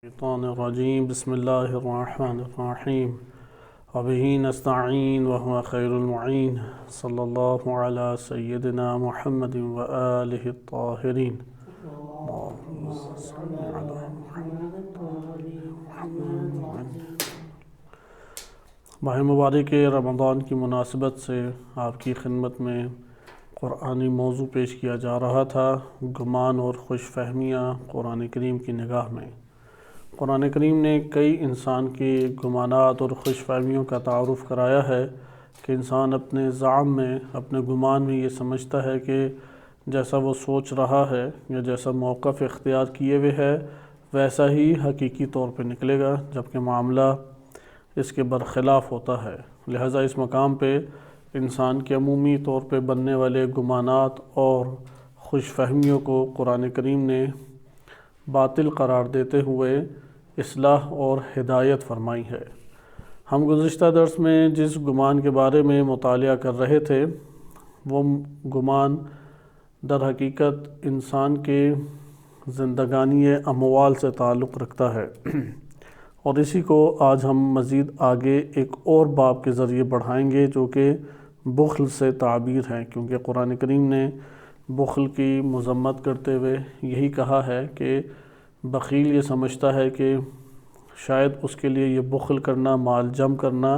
الشیطان الرجیم بسم اللہ الرحمن الرحیم وبہ نستعین وهو خیر المعین صلی اللہ علی سیدنا محمد وآلہ الطاہرین اللہم صل علی محمد۔ ماہ مبارک رمضان کی مناسبت سے آپ کی خدمت میں قرآنی موضوع پیش کیا جا رہا تھا، گمان اور خوش فہمیاں قرآن کریم کی نگاہ میں۔ قرآن کریم نے کئی انسان کے گمانات اور خوش فہمیوں کا تعارف کرایا ہے کہ انسان اپنے زعم میں، اپنے گمان میں یہ سمجھتا ہے کہ جیسا وہ سوچ رہا ہے یا جیسا موقف اختیار کیے ہوئے ہے ویسا ہی حقیقی طور پہ نکلے گا، جبکہ معاملہ اس کے برخلاف ہوتا ہے۔ لہٰذا اس مقام پہ انسان کے عمومی طور پہ بننے والے گمانات اور خوش فہمیوں کو قرآن کریم نے باطل قرار دیتے ہوئے اصلاح اور ہدایت فرمائی ہے۔ ہم گزشتہ درس میں جس گمان کے بارے میں مطالعہ کر رہے تھے وہ گمان در حقیقت انسان کے زندگانی اموال سے تعلق رکھتا ہے، اور اسی کو آج ہم مزید آگے ایک اور باب کے ذریعے بڑھائیں گے جو کہ بخل سے تعبیر ہے، کیونکہ قرآن کریم نے بخل کی مذمت کرتے ہوئے یہی کہا ہے کہ بخیل یہ سمجھتا ہے کہ شاید اس کے لیے یہ بخل کرنا، مال جمع کرنا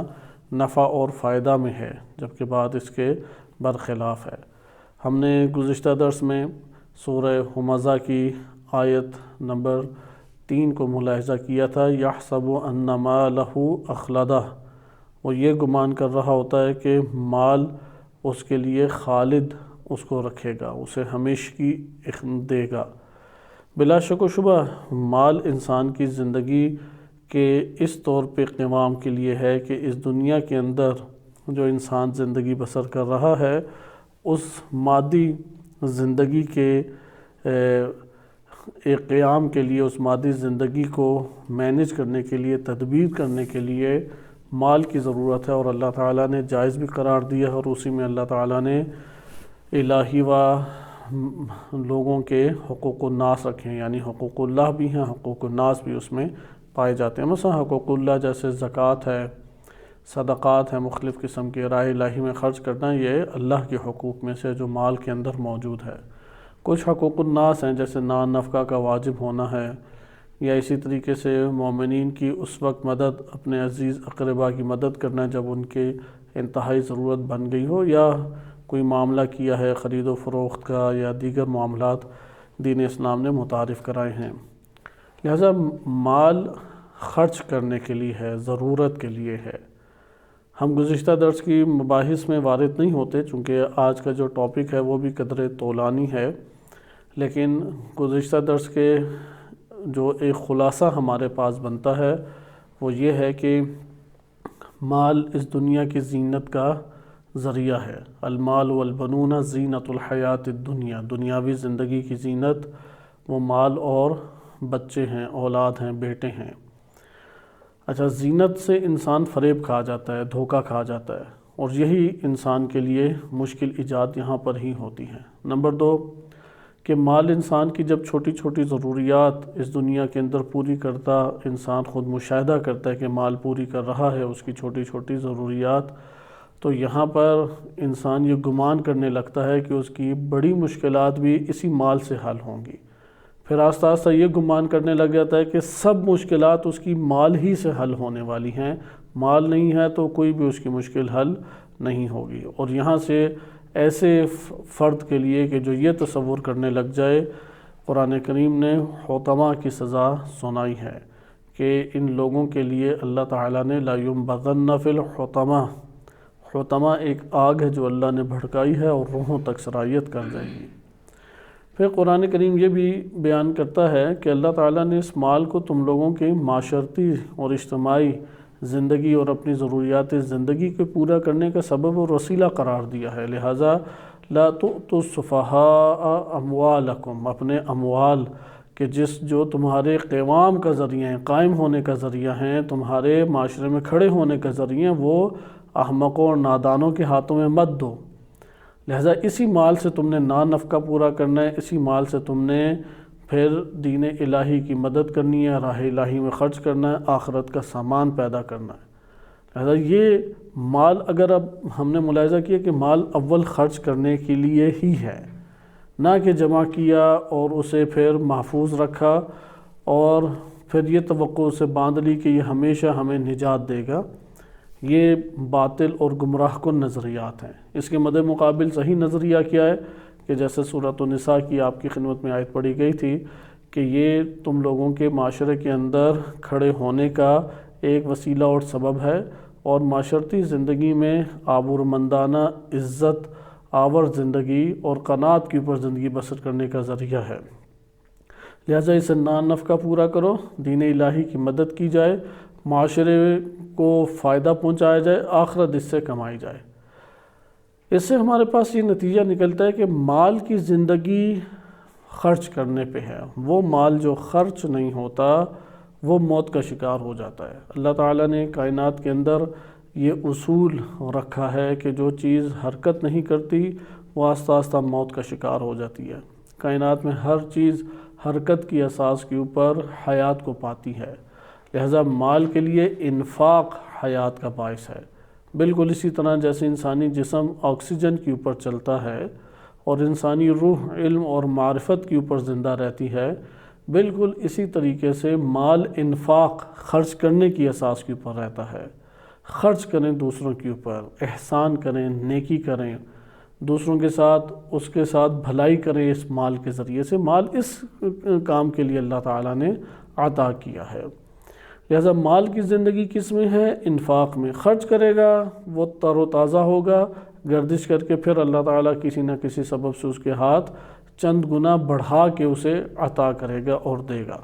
نفع اور فائدہ میں ہے، جبکہ بات اس کے برخلاف ہے۔ ہم نے گزشتہ درس میں سورہ ہمزہ کی آیت نمبر 3 کو ملاحظہ کیا تھا، یحسب ان مالہ اخلدہ۔ وہ یہ گمان کر رہا ہوتا ہے کہ مال اس کے لیے خالد اس کو رکھے گا، اسے ہمیشگی دے گا۔ بلا شک و شبہ مال انسان کی زندگی کے اس طور پہ قوام کے لیے ہے کہ اس دنیا کے اندر جو انسان زندگی بسر کر رہا ہے اس مادی زندگی کے ایک قیام کے لیے، اس مادی زندگی کو مینج کرنے کے لیے، تدبیر کرنے کے لیے مال کی ضرورت ہے، اور اللہ تعالیٰ نے جائز بھی قرار دیا ہے، اور اسی میں اللہ تعالیٰ نے الہی و لوگوں کے حقوق الناس رکھے ہیں، یعنی حقوق اللہ بھی ہیں، حقوق الناس بھی اس میں پائے جاتے ہیں۔ مثلا حقوق اللہ جیسے زکوٰۃ ہے، صدقات ہیں، مختلف قسم کے راہ الہی میں خرچ کرنا، یہ اللہ کے حقوق میں سے جو مال کے اندر موجود ہے۔ کچھ حقوق الناس ہیں جیسے نان نفقہ کا واجب ہونا ہے، یا اسی طریقے سے مومنین کی اس وقت مدد، اپنے عزیز اقربا کی مدد کرنا جب ان کے انتہائی ضرورت بن گئی ہو، یا کوئی معاملہ کیا ہے خرید و فروخت کا یا دیگر معاملات دین اسلام نے متعارف کرائے ہیں۔ لہذا مال خرچ کرنے کے لیے ہے، ضرورت کے لیے ہے۔ ہم گزشتہ درس کی مباحث میں وارد نہیں ہوتے چونکہ آج کا جو ٹاپک ہے وہ بھی قدر طولانی ہے، لیکن گزشتہ درس کے جو ایک خلاصہ ہمارے پاس بنتا ہے وہ یہ ہے کہ مال اس دنیا کی زینت کا ذریعہ ہے۔ المال والبنون زینت الحیات الدنیا، دنیاوی زندگی کی زینت وہ مال اور بچے ہیں، اولاد ہیں، بیٹے ہیں۔ اچھا، زینت سے انسان فریب کھا جاتا ہے، دھوکہ کھا جاتا ہے، اور یہی انسان کے لیے مشکل ایجاد یہاں پر ہی ہوتی ہے۔ نمبر 2 کہ مال انسان کی جب چھوٹی چھوٹی ضروریات اس دنیا کے اندر پوری کرتا، انسان خود مشاہدہ کرتا ہے کہ مال پوری کر رہا ہے اس کی چھوٹی چھوٹی ضروریات، تو یہاں پر انسان یہ گمان کرنے لگتا ہے کہ اس کی بڑی مشکلات بھی اسی مال سے حل ہوں گی۔ پھر آہستہ آہستہ یہ گمان کرنے لگ جاتا ہے کہ سب مشکلات اس کی مال ہی سے حل ہونے والی ہیں، مال نہیں ہے تو کوئی بھی اس کی مشکل حل نہیں ہوگی۔ اور یہاں سے ایسے فرد کے لیے کہ جو یہ تصور کرنے لگ جائے، قرآن کریم نے حطمہ کی سزا سنائی ہے کہ ان لوگوں کے لیے اللہ تعالیٰ نے لا ينبذن فی الحطمہ، حطمہ ایک آگ ہے جو اللہ نے بھڑکائی ہے اور روحوں تک سرایت کر جائے گی۔ پھر قرآن کریم یہ بھی بیان کرتا ہے کہ اللہ تعالیٰ نے اس مال کو تم لوگوں کے معاشرتی اور اجتماعی زندگی اور اپنی ضروریات زندگی کو پورا کرنے کا سبب اور وسیلہ قرار دیا ہے، لہٰذا لا تؤتوا السفہاء اموالکم، اپنے اموال کہ جو تمہارے قیام کا ذریعہ ہیں، قائم ہونے کا ذریعہ ہیں، تمہارے معاشرے میں کھڑے ہونے کا ذریعہ ہیں، وہ احمقوں اور نادانوں کے ہاتھوں میں مت دو۔ لہٰذا اسی مال سے تم نے نان نفقہ پورا کرنا ہے، اسی مال سے تم نے پھر دین الہی کی مدد کرنی ہے، راہ الہی میں خرچ کرنا ہے، آخرت کا سامان پیدا کرنا ہے۔ لہذا یہ مال اگر اب ہم نے ملاحظہ کیا کہ مال اول خرچ کرنے کے لیے ہی ہے، نہ کہ جمع کیا اور اسے پھر محفوظ رکھا اور پھر یہ توقع سے باندھ لی کہ یہ ہمیشہ ہمیں نجات دے گا۔ یہ باطل اور گمراہ کن نظریات ہیں۔ اس کے مد مقابل صحیح نظریہ کیا ہے کہ جیسے سورۃ النساء کی آپ کی خدمت میں آیت پڑھی گئی تھی کہ یہ تم لوگوں کے معاشرے کے اندر کھڑے ہونے کا ایک وسیلہ اور سبب ہے اور معاشرتی زندگی میں آبرومندانہ عزت آور زندگی اور قناعت کے اوپر زندگی بسر کرنے کا ذریعہ ہے۔ لہٰذا اسے نفقہ پورا کرو، دین الہی کی مدد کی جائے، معاشرے کو فائدہ پہنچایا جائے، آخرت اس سے کمائی جائے۔ اس سے ہمارے پاس یہ نتیجہ نکلتا ہے کہ مال کی زندگی خرچ کرنے پہ ہے۔ وہ مال جو خرچ نہیں ہوتا وہ موت کا شکار ہو جاتا ہے۔ اللہ تعالیٰ نے کائنات کے اندر یہ اصول رکھا ہے کہ جو چیز حرکت نہیں کرتی وہ آہستہ آہستہ موت کا شکار ہو جاتی ہے۔ کائنات میں ہر چیز حرکت کی اساس کے اوپر حیات کو پاتی ہے، لہذا مال کے لیے انفاق حیات کا باعث ہے۔ بالکل اسی طرح جیسے انسانی جسم آکسیجن کے اوپر چلتا ہے اور انسانی روح علم اور معرفت کے اوپر زندہ رہتی ہے، بالکل اسی طریقے سے مال انفاق خرچ کرنے کی اساس کے اوپر رہتا ہے۔ خرچ کریں دوسروں کے اوپر، احسان کریں، نیکی کریں، دوسروں کے ساتھ اس کے ساتھ بھلائی کریں اس مال کے ذریعے سے۔ مال اس کام کے لیے اللہ تعالیٰ نے عطا کیا ہے۔ لہذا مال کی زندگی کس میں ہے؟ انفاق میں۔ خرچ کرے گا وہ تر و تازہ ہوگا، گردش کر کے پھر اللہ تعالیٰ کسی نہ کسی سبب سے اس کے ہاتھ چند گنا بڑھا کے اسے عطا کرے گا اور دے گا۔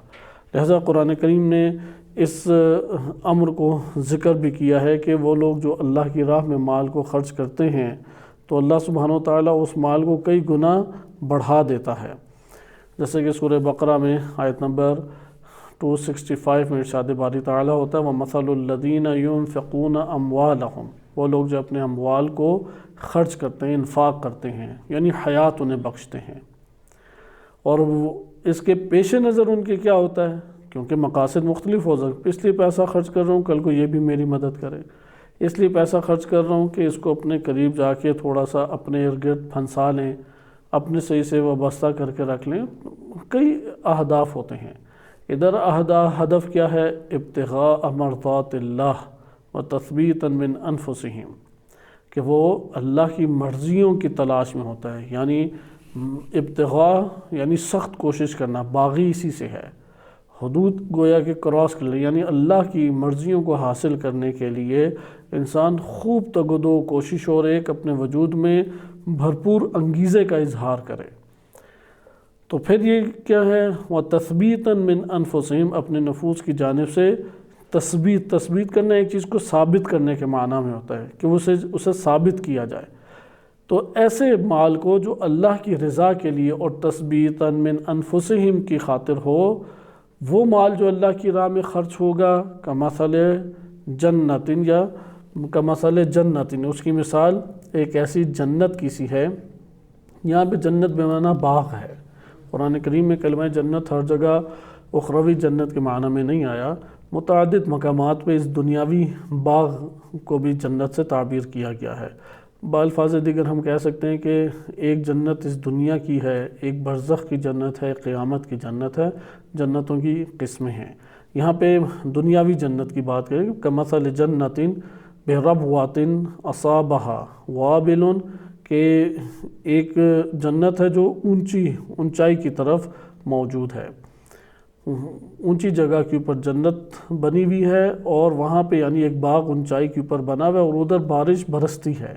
لہذا قرآن کریم نے اس امر کو ذکر بھی کیا ہے کہ وہ لوگ جو اللہ کی راہ میں مال کو خرچ کرتے ہیں تو اللہ سبحانہ و تعالیٰ اس مال کو کئی گنا بڑھا دیتا ہے۔ جیسے کہ سورہ بقرہ میں آیت نمبر 265 میں ارشاد باری تعالیٰ ہوتا ہے وَمَثَلُ الَّذِينَ يُنْفِقُونَ أَمْوَالَهُمْ، وہ لوگ جو اپنے اموال کو خرچ کرتے ہیں، انفاق کرتے ہیں، یعنی حیات انہیں بخشتے ہیں، اور اس کے پیش نظر ان کے کیا ہوتا ہے؟ کیونکہ مقاصد مختلف ہو سکتے، اس لیے پیسہ خرچ کر رہا ہوں کل کو یہ بھی میری مدد کرے، اس لیے پیسہ خرچ کر رہا ہوں کہ اس کو اپنے قریب جا کے تھوڑا سا اپنے ارد گرد پھنسا لیں، اپنے صحیح سے وابستہ کر کے رکھ لیں۔ کئی اہداف ہوتے ہیں۔ ادھر ہدف کیا ہے؟ ابتغاء مرضات اللہ وتثبیتا من انفسہم، کہ وہ اللہ کی مرضیوں کی تلاش میں ہوتا ہے، یعنی ابتغاء یعنی سخت کوشش کرنا، باغی اسی سے ہے، حدود گویا کہ کراس کر لے، یعنی اللہ کی مرضیوں کو حاصل کرنے کے لیے انسان خوب تگدو کوشش اور ایک اپنے وجود میں بھرپور انگیزے کا اظہار کرے۔ تو پھر یہ کیا ہے؟ وَتَثْبِيتًا مِّنْ أَنفُسِهِمْ، اپنے نفوس کی جانب سے تثبیت کرنا، ایک چیز کو ثابت کرنے کے معنی میں ہوتا ہے کہ اسے ثابت کیا جائے۔ تو ایسے مال کو جو اللہ کی رضا کے لیے اور تثبیتاً من انفسہم کی خاطر ہو، وہ مال جو اللہ کی راہ میں خرچ ہوگا کمثل جنت یا کمثل جنت، اس کی مثال ایک ایسی جنت کی سی ہے۔ یہاں پہ جنت بے معنی باغ ہے۔ قرآن کریم میں کلمہ جنت ہر جگہ اخروی جنت کے معنی میں نہیں آیا، متعدد مقامات پہ اس دنیاوی باغ کو بھی جنت سے تعبیر کیا گیا ہے۔ بالفاظ دیگر ہم کہہ سکتے ہیں کہ ایک جنت اس دنیا کی ہے، ایک برزخ کی جنت ہے، قیامت کی جنت ہے۔ جنتوں کی قسمیں ہیں۔ یہاں پہ دنیاوی جنت کی بات کریں کمثل جنت بربوۃ اصابها وابل، کہ ایک جنت ہے جو اونچائی کی طرف موجود ہے، اونچی جگہ کے اوپر جنت بنی ہوئی ہے اور وہاں پہ یعنی ایک باغ اونچائی کے اوپر بنا ہوا ہے اور ادھر بارش برستی ہے،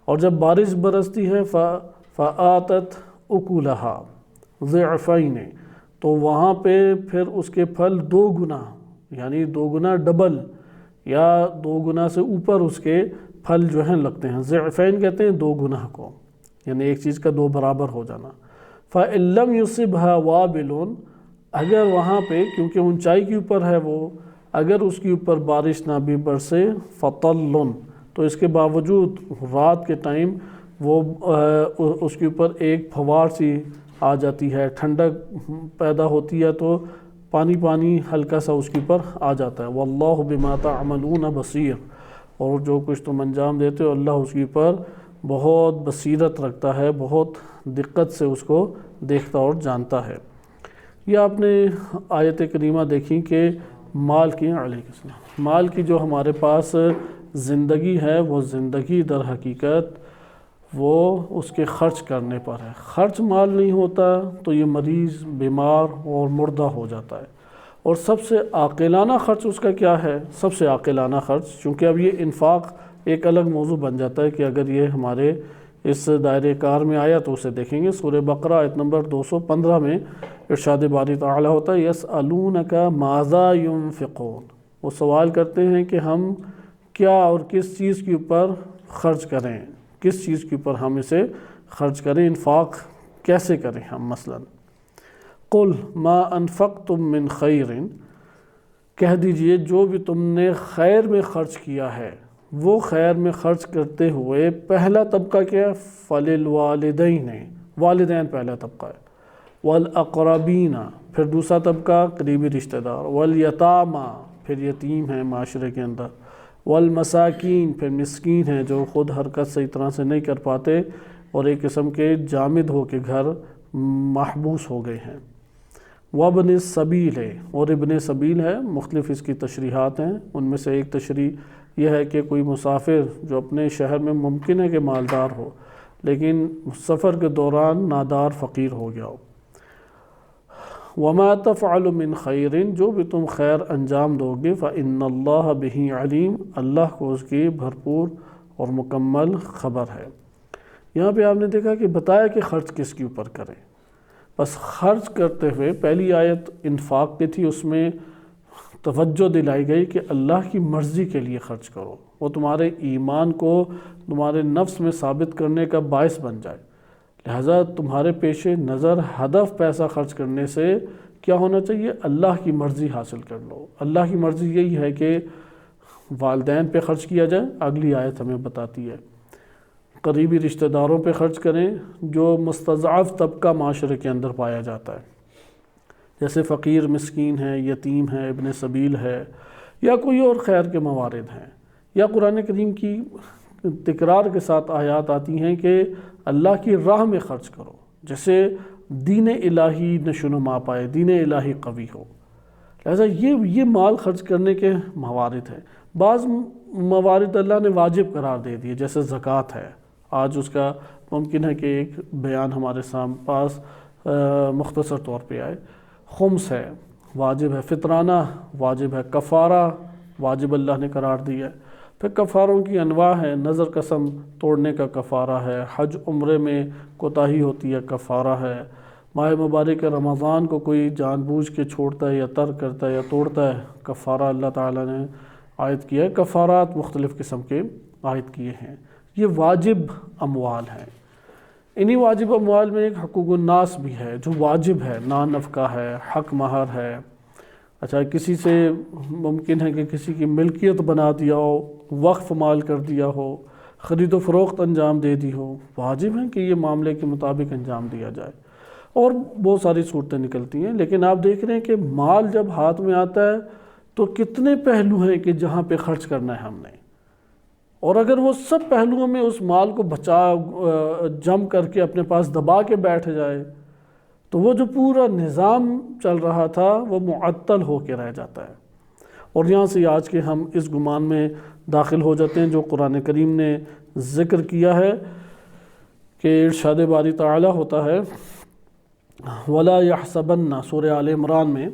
اور جب بارش برستی ہے فآتت اکلها ضعفین، تو وہاں پہ پھر اس کے پھل 2 گنا یعنی 2 گنا ڈبل یا 2 گنا سے اوپر اس کے پھل جو ہیں لگتے ہیں۔ ضعفین کہتے ہیں 2 گنا کو، یعنی ایک چیز کا 2 برابر ہو جانا۔ فَإِن لَّمْ يُصِبْهَا وَابِلٌ، اگر وہاں پہ کیونکہ اونچائی کے اوپر ہے وہ، اگر اس کے اوپر بارش نہ بھی برسے فَطَلٌ، تو اس کے باوجود رات کے ٹائم وہ اس کے اوپر ایک پھوار سی آ جاتی ہے، ٹھنڈک پیدا ہوتی ہے تو پانی پانی ہلکا سا اس کے اوپر آ جاتا ہے۔ واللہ بما تعملون بصیر، اور جو کچھ تم انجام دیتے ہو اللہ اس کے اوپر بہت بصیرت رکھتا ہے، بہت دقت سے اس کو دیکھتا اور جانتا ہے۔ یہ آپ نے آیت کریمہ دیکھی کہ مال کی علیہ السلام، مال کی جو ہمارے پاس زندگی ہے وہ زندگی در حقیقت وہ اس کے خرچ کرنے پر ہے۔ خرچ مال نہیں ہوتا تو یہ مریض، بیمار اور مردہ ہو جاتا ہے۔ اور سب سے عاقلانہ خرچ اس کا کیا ہے؟ سب سے عاقلانہ خرچ، چونکہ اب یہ انفاق ایک الگ موضوع بن جاتا ہے کہ اگر یہ ہمارے اس دائرے کار میں آیا تو اسے دیکھیں گے۔ سورہ بقرہ آیت نمبر 215 میں ارشاد باری تعالی ہوتا ہے یسألونک ماذا ينفقون، وہ سوال کرتے ہیں کہ ہم کیا اور کس چیز کے اوپر خرچ کریں، کس چیز کے اوپر ہم اسے خرچ کریں، انفاق کیسے کریں ہم۔ مثلا قل ما انفقتم من خیر، کہہ دیجئے جو بھی تم نے خیر میں خرچ کیا ہے، وہ خیر میں خرچ کرتے ہوئے پہلا طبقہ کیا ہے؟ فللوالدین، والدین پہلا طبقہ ہے، والاقربین پھر دوسرا طبقہ قریبی رشتہ دار، والیتامی پھر یتیم ہیں معاشرے کے اندر، والمساکین پھر مسکین ہیں جو خود حرکت صحیح طرح سے نہیں کر پاتے اور ایک قسم کے جامد ہو کے گھر محبوس ہو گئے ہیں، وابن السبیل ہے، اور ابن سبیل ہے، مختلف اس کی تشریحات ہیں، ان میں سے ایک تشریح یہ ہے کہ کوئی مسافر جو اپنے شہر میں ممکن ہے کہ مالدار ہو لیکن سفر کے دوران نادار فقیر ہو گیا ہو۔ وما تفعل من خیر، جو بھی تم خیر انجام دو گے فإن اللہ بہ علیم، اللہ کو اس کی بھرپور اور مکمل خبر ہے۔ یہاں پہ آپ نے دیکھا کہ بتایا کہ خرچ کس کے اوپر کریں، بس خرچ کرتے ہوئے پہلی آیت انفاق کی تھی، اس میں توجہ دلائی گئی کہ اللہ کی مرضی کے لیے خرچ کرو، وہ تمہارے ایمان کو تمہارے نفس میں ثابت کرنے کا باعث بن جائے۔ لہٰذا تمہارے پیش نظر ہدف پیسہ خرچ کرنے سے کیا ہونا چاہیے؟ اللہ کی مرضی حاصل کر لو۔ اللہ کی مرضی یہی ہے کہ والدین پہ خرچ کیا جائے، اگلی آیت ہمیں بتاتی ہے، قریبی رشتہ داروں پہ خرچ کریں جو مستضعف طبقہ معاشرے کے اندر پایا جاتا ہے، جیسے فقیر، مسکین ہے، یتیم ہے، ابن سبیل ہے، یا کوئی اور خیر کے موارد ہیں، یا قرآن کریم کی تکرار کے ساتھ آیات آتی ہیں کہ اللہ کی راہ میں خرچ کرو، جیسے دین الہی نشوونما پائے، دین الہی قوی ہو۔ لہذا یہ مال خرچ کرنے کے موارد ہیں۔ بعض موارد اللہ نے واجب قرار دے دیے، جیسے زکوٰۃ ہے، آج اس کا ممکن ہے کہ ایک بیان ہمارے پاس مختصر طور پہ آئے۔ خمس ہے، واجب ہے، فطرانہ واجب ہے، کفارہ واجب اللہ نے قرار دیا ہے۔ پھر کفاروں کی انواع ہے، نظر قسم توڑنے کا کفارہ ہے، حج عمرے میں کوتاہی ہوتی ہے کفارہ ہے، ماہ مبارک رمضان کو کوئی جان بوجھ کے چھوڑتا ہے یا ترک کرتا ہے یا توڑتا ہے، کفارہ اللہ تعالیٰ نے عائد کیا ہے۔ کفارات مختلف قسم کے عائد کیے ہیں، یہ واجب اموال ہیں۔ انہی واجب اموال میں ایک حقوق الناس بھی ہے جو واجب ہے، نان نفقہ ہے، حق مہر ہے۔ اچھا، کسی سے ممکن ہے کہ کسی کی ملکیت بنا دیا ہو، وقف مال کر دیا ہو، خرید و فروخت انجام دے دی ہو، واجب ہے کہ یہ معاملے کے مطابق انجام دیا جائے، اور بہت ساری صورتیں نکلتی ہیں۔ لیکن آپ دیکھ رہے ہیں کہ مال جب ہاتھ میں آتا ہے تو کتنے پہلو ہیں کہ جہاں پہ خرچ کرنا ہے ہم نے، اور اگر وہ سب پہلوؤں میں اس مال کو جم کر کے اپنے پاس دبا کے بیٹھ جائے تو وہ جو پورا نظام چل رہا تھا وہ معطل ہو کے رہ جاتا ہے۔ اور یہاں سے آج کے ہم اس گمان میں داخل ہو جاتے ہیں جو قرآن کریم نے ذکر کیا ہے کہ ارشاد باری تعالی ہوتا ہے وَلَا يَحْسَبَنَّ، سورہ آل عمران میں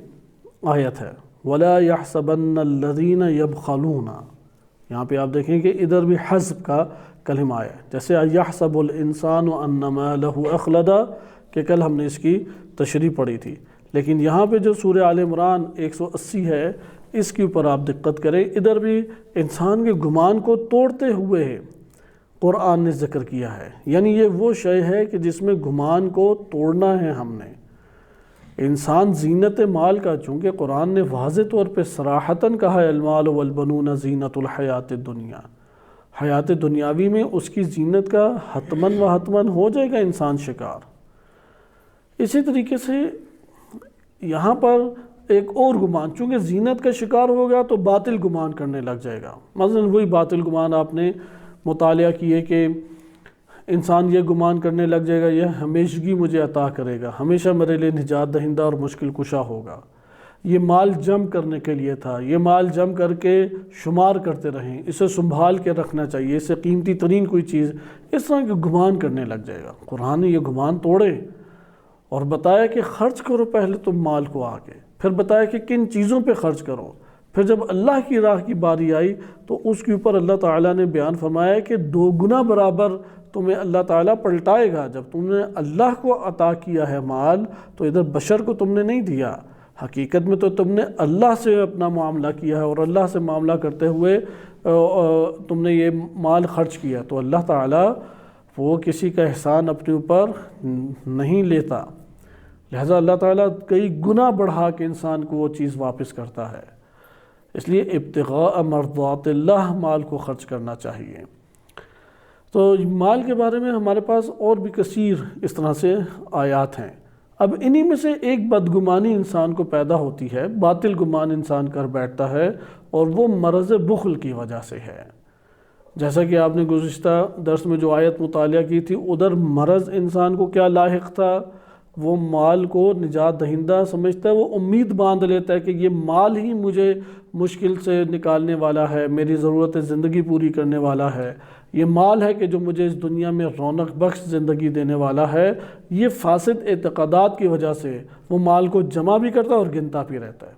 آیت ہے، وَلَا يَحْسَبَنَّ الَّذِينَ يَبْخَلُونَ، یہاں پہ آپ دیکھیں کہ ادھر بھی حسب کا کلمہ آیا ہے، جیسے يَحْسَبُ الْإِنسَانُ أَنَّمَا لَهُ أَخْلَدَ کہ کل ہم نے اس کی تشریح پڑھی تھی۔ لیکن یہاں پہ جو سورہ آل عمران 180 ہے، اس کے اوپر آپ دقت کریں، ادھر بھی انسان کے گمان کو توڑتے ہوئے قرآن نے ذکر کیا ہے، یعنی یہ وہ شے ہے کہ جس میں گمان کو توڑنا ہے ہم نے۔ انسان زینت مال کا، چونکہ قرآن نے واضح طور پہ صراحتاً کہا ہے المال والبنون زینت الحیات الدنیا، حیات دنیاوی میں اس کی زینت کا حتماً و حتماً ہو جائے گا انسان شکار۔ اسی طریقے سے یہاں پر ایک اور گمان، چونکہ زینت کا شکار ہو گیا تو باطل گمان کرنے لگ جائے گا۔ مثلا وہی باطل گمان آپ نے مطالعہ کیے کہ انسان یہ گمان کرنے لگ جائے گا یہ ہمیشگی مجھے عطا کرے گا، ہمیشہ میرے لیے نجات دہندہ اور مشکل کشا ہوگا، یہ مال جمع کرنے کے لیے تھا، یہ مال جمع کر کے شمار کرتے رہیں، اسے سنبھال کے رکھنا چاہیے، اسے قیمتی ترین کوئی چیز، اس طرح کے گمان کرنے لگ جائے گا۔ قرآن نے یہ گمان توڑے اور بتایا کہ خرچ کرو پہلے تم مال کو آگے، پھر بتایا کہ کن چیزوں پہ خرچ کرو، پھر جب اللہ کی راہ کی باری آئی تو اس کے اوپر اللہ تعالیٰ نے بیان فرمایا کہ 2 گنا برابر تمہیں اللہ تعالیٰ پلٹائے گا۔ جب تم نے اللہ کو عطا کیا ہے مال تو ادھر بشر کو تم نے نہیں دیا، حقیقت میں تو تم نے اللہ سے اپنا معاملہ کیا ہے، اور اللہ سے معاملہ کرتے ہوئے تم نے یہ مال خرچ کیا، تو اللہ تعالیٰ وہ کسی کا احسان اپنے اوپر نہیں لیتا، لہذا اللہ تعالیٰ کئی گنا بڑھا کے انسان کو وہ چیز واپس کرتا ہے۔ اس لیے ابتغاء مرضات اللہ مال کو خرچ کرنا چاہیے۔ تو مال کے بارے میں ہمارے پاس اور بھی کثیر اس طرح سے آیات ہیں۔ اب انہی میں سے ایک بدگمانی انسان کو پیدا ہوتی ہے، باطل گمان انسان کر بیٹھتا ہے، اور وہ مرض بخل کی وجہ سے ہے۔ جیسا کہ آپ نے گزشتہ درس میں جو آیت مطالعہ کی تھی، ادھر مرض انسان کو کیا لاحق تھا، وہ مال کو نجات دہندہ سمجھتا ہے، وہ امید باندھ لیتا ہے کہ یہ مال ہی مجھے مشکل سے نکالنے والا ہے، میری ضرورت زندگی پوری کرنے والا ہے، یہ مال ہے کہ جو مجھے اس دنیا میں رونق بخش زندگی دینے والا ہے۔ یہ فاسد اعتقادات کی وجہ سے وہ مال کو جمع بھی کرتا ہے اور گنتا بھی رہتا ہے۔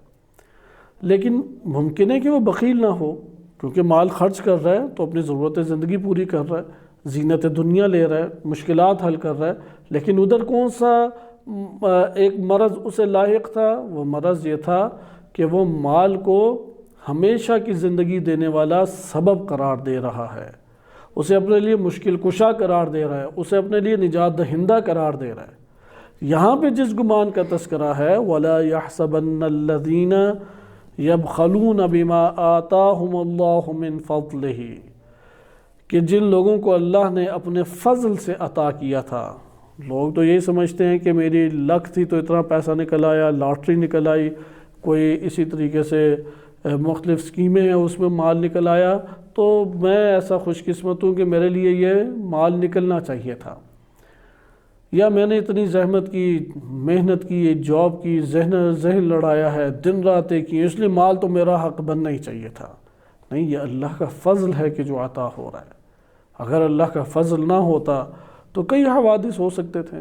لیکن ممکن ہے کہ وہ بخیل نہ ہو، کیونکہ مال خرچ کر رہا ہے تو اپنی ضرورت زندگی پوری کر رہا ہے، زینت دنیا لے رہا ہے، مشکلات حل کر رہا ہے، لیکن ادھر کون سا ایک مرض اسے لاحق تھا؟ وہ مرض یہ تھا کہ وہ مال کو ہمیشہ کی زندگی دینے والا سبب قرار دے رہا ہے، اسے اپنے لیے مشکل کشا قرار دے رہا ہے، اسے اپنے لیے نجات دہندہ قرار دے رہا ہے۔ یہاں پہ جس گمان کا تذکرہ ہے وَلَا يَحْسَبَنَّ الَّذِينَ يَبْخَلُونَ بِمَا آتَاهُمُ اللَّهُ مِنْ فَضْلِهِ، کہ جن لوگوں کو اللہ نے اپنے فضل سے عطا کیا تھا۔ لوگ تو یہی سمجھتے ہیں کہ میری لک تھی تو اتنا پیسہ نکل آیا، لاٹری نکل آئی، کوئی اسی طریقے سے مختلف سکیمیں ہیں اس میں مال نکل آیا، تو میں ایسا خوش قسمت ہوں کہ میرے لیے یہ مال نکلنا چاہیے تھا، یا میں نے اتنی زحمت کی، محنت کی، جاب کی، ذہن لڑایا ہے، دن راتیں کی، اس لیے مال تو میرا حق بننا ہی چاہیے تھا۔ نہیں، یہ اللہ کا فضل ہے کہ جو عطا ہو رہا ہے۔ اگر اللہ کا فضل نہ ہوتا تو کئی حوادث ہو سکتے تھے،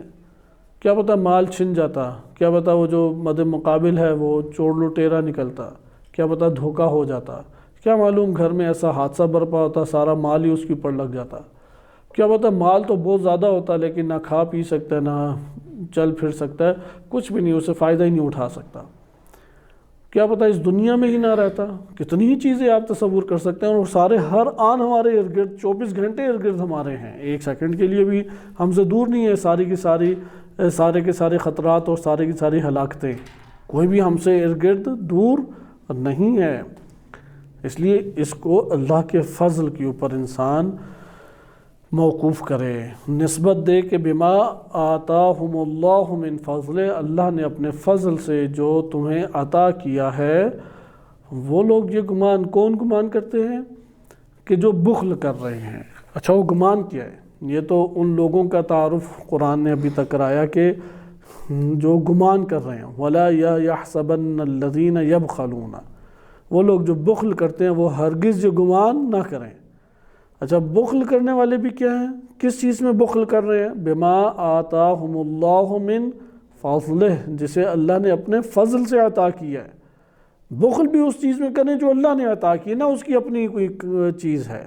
کیا پتہ مال چھن جاتا، کیا پتہ وہ جو مد مقابل ہے وہ چور لٹیرا نکلتا، کیا پتہ دھوکہ ہو جاتا، کیا معلوم گھر میں ایسا حادثہ برپا ہوتا سارا مال ہی اس کے اوپر لگ جاتا، کیا پتہ مال تو بہت زیادہ ہوتا لیکن نہ کھا پی سکتا ہے، نہ چل پھر سکتا ہے، کچھ بھی نہیں، اسے فائدہ ہی نہیں اٹھا سکتا، کیا پتہ اس دنیا میں ہی نہ رہتا۔ کتنی ہی چیزیں آپ تصور کر سکتے ہیں، اور سارے ہر آن ہمارے ارد گرد 24 گھنٹے ارد گرد ہمارے ہیں، ایک سیکنڈ کے لیے بھی ہم سے دور نہیں ہے، سارے کے سارے خطرات اور سارے کی ساری ہلاکتیں، کوئی بھی ہم سے ارد گرد دور نہیں ہے۔ اس لیے اس کو اللہ کے فضل کے اوپر انسان موقوف کرے، نسبت دے کہ بما آتاہم اللہ من فضل، اللہ نے اپنے فضل سے جو تمہیں عطا کیا ہے۔ وہ لوگ یہ گمان، کون گمان کرتے ہیں؟ کہ جو بخل کر رہے ہیں۔ اچھا، وہ گمان کیا ہے؟ یہ تو ان لوگوں کا تعارف قرآن نے ابھی تک کرایا کہ جو گمان کر رہے ہیں، وَلَا يَحْسَبَنَّ الَّذِينَ يَبْخَلُونَ، وہ لوگ جو بخل کرتے ہیں وہ ہرگز یہ گمان نہ کریں۔ اچھا، بخل کرنے والے بھی کیا ہیں؟ کس چیز میں بخل کر رہے ہیں؟ بما آتاہم اللہ من فضلہ، جسے اللہ نے اپنے فضل سے عطا کیا ہے۔ بخل بھی اس چیز میں کریں جو اللہ نے عطا کی، نہ اس کی اپنی کوئی چیز ہے،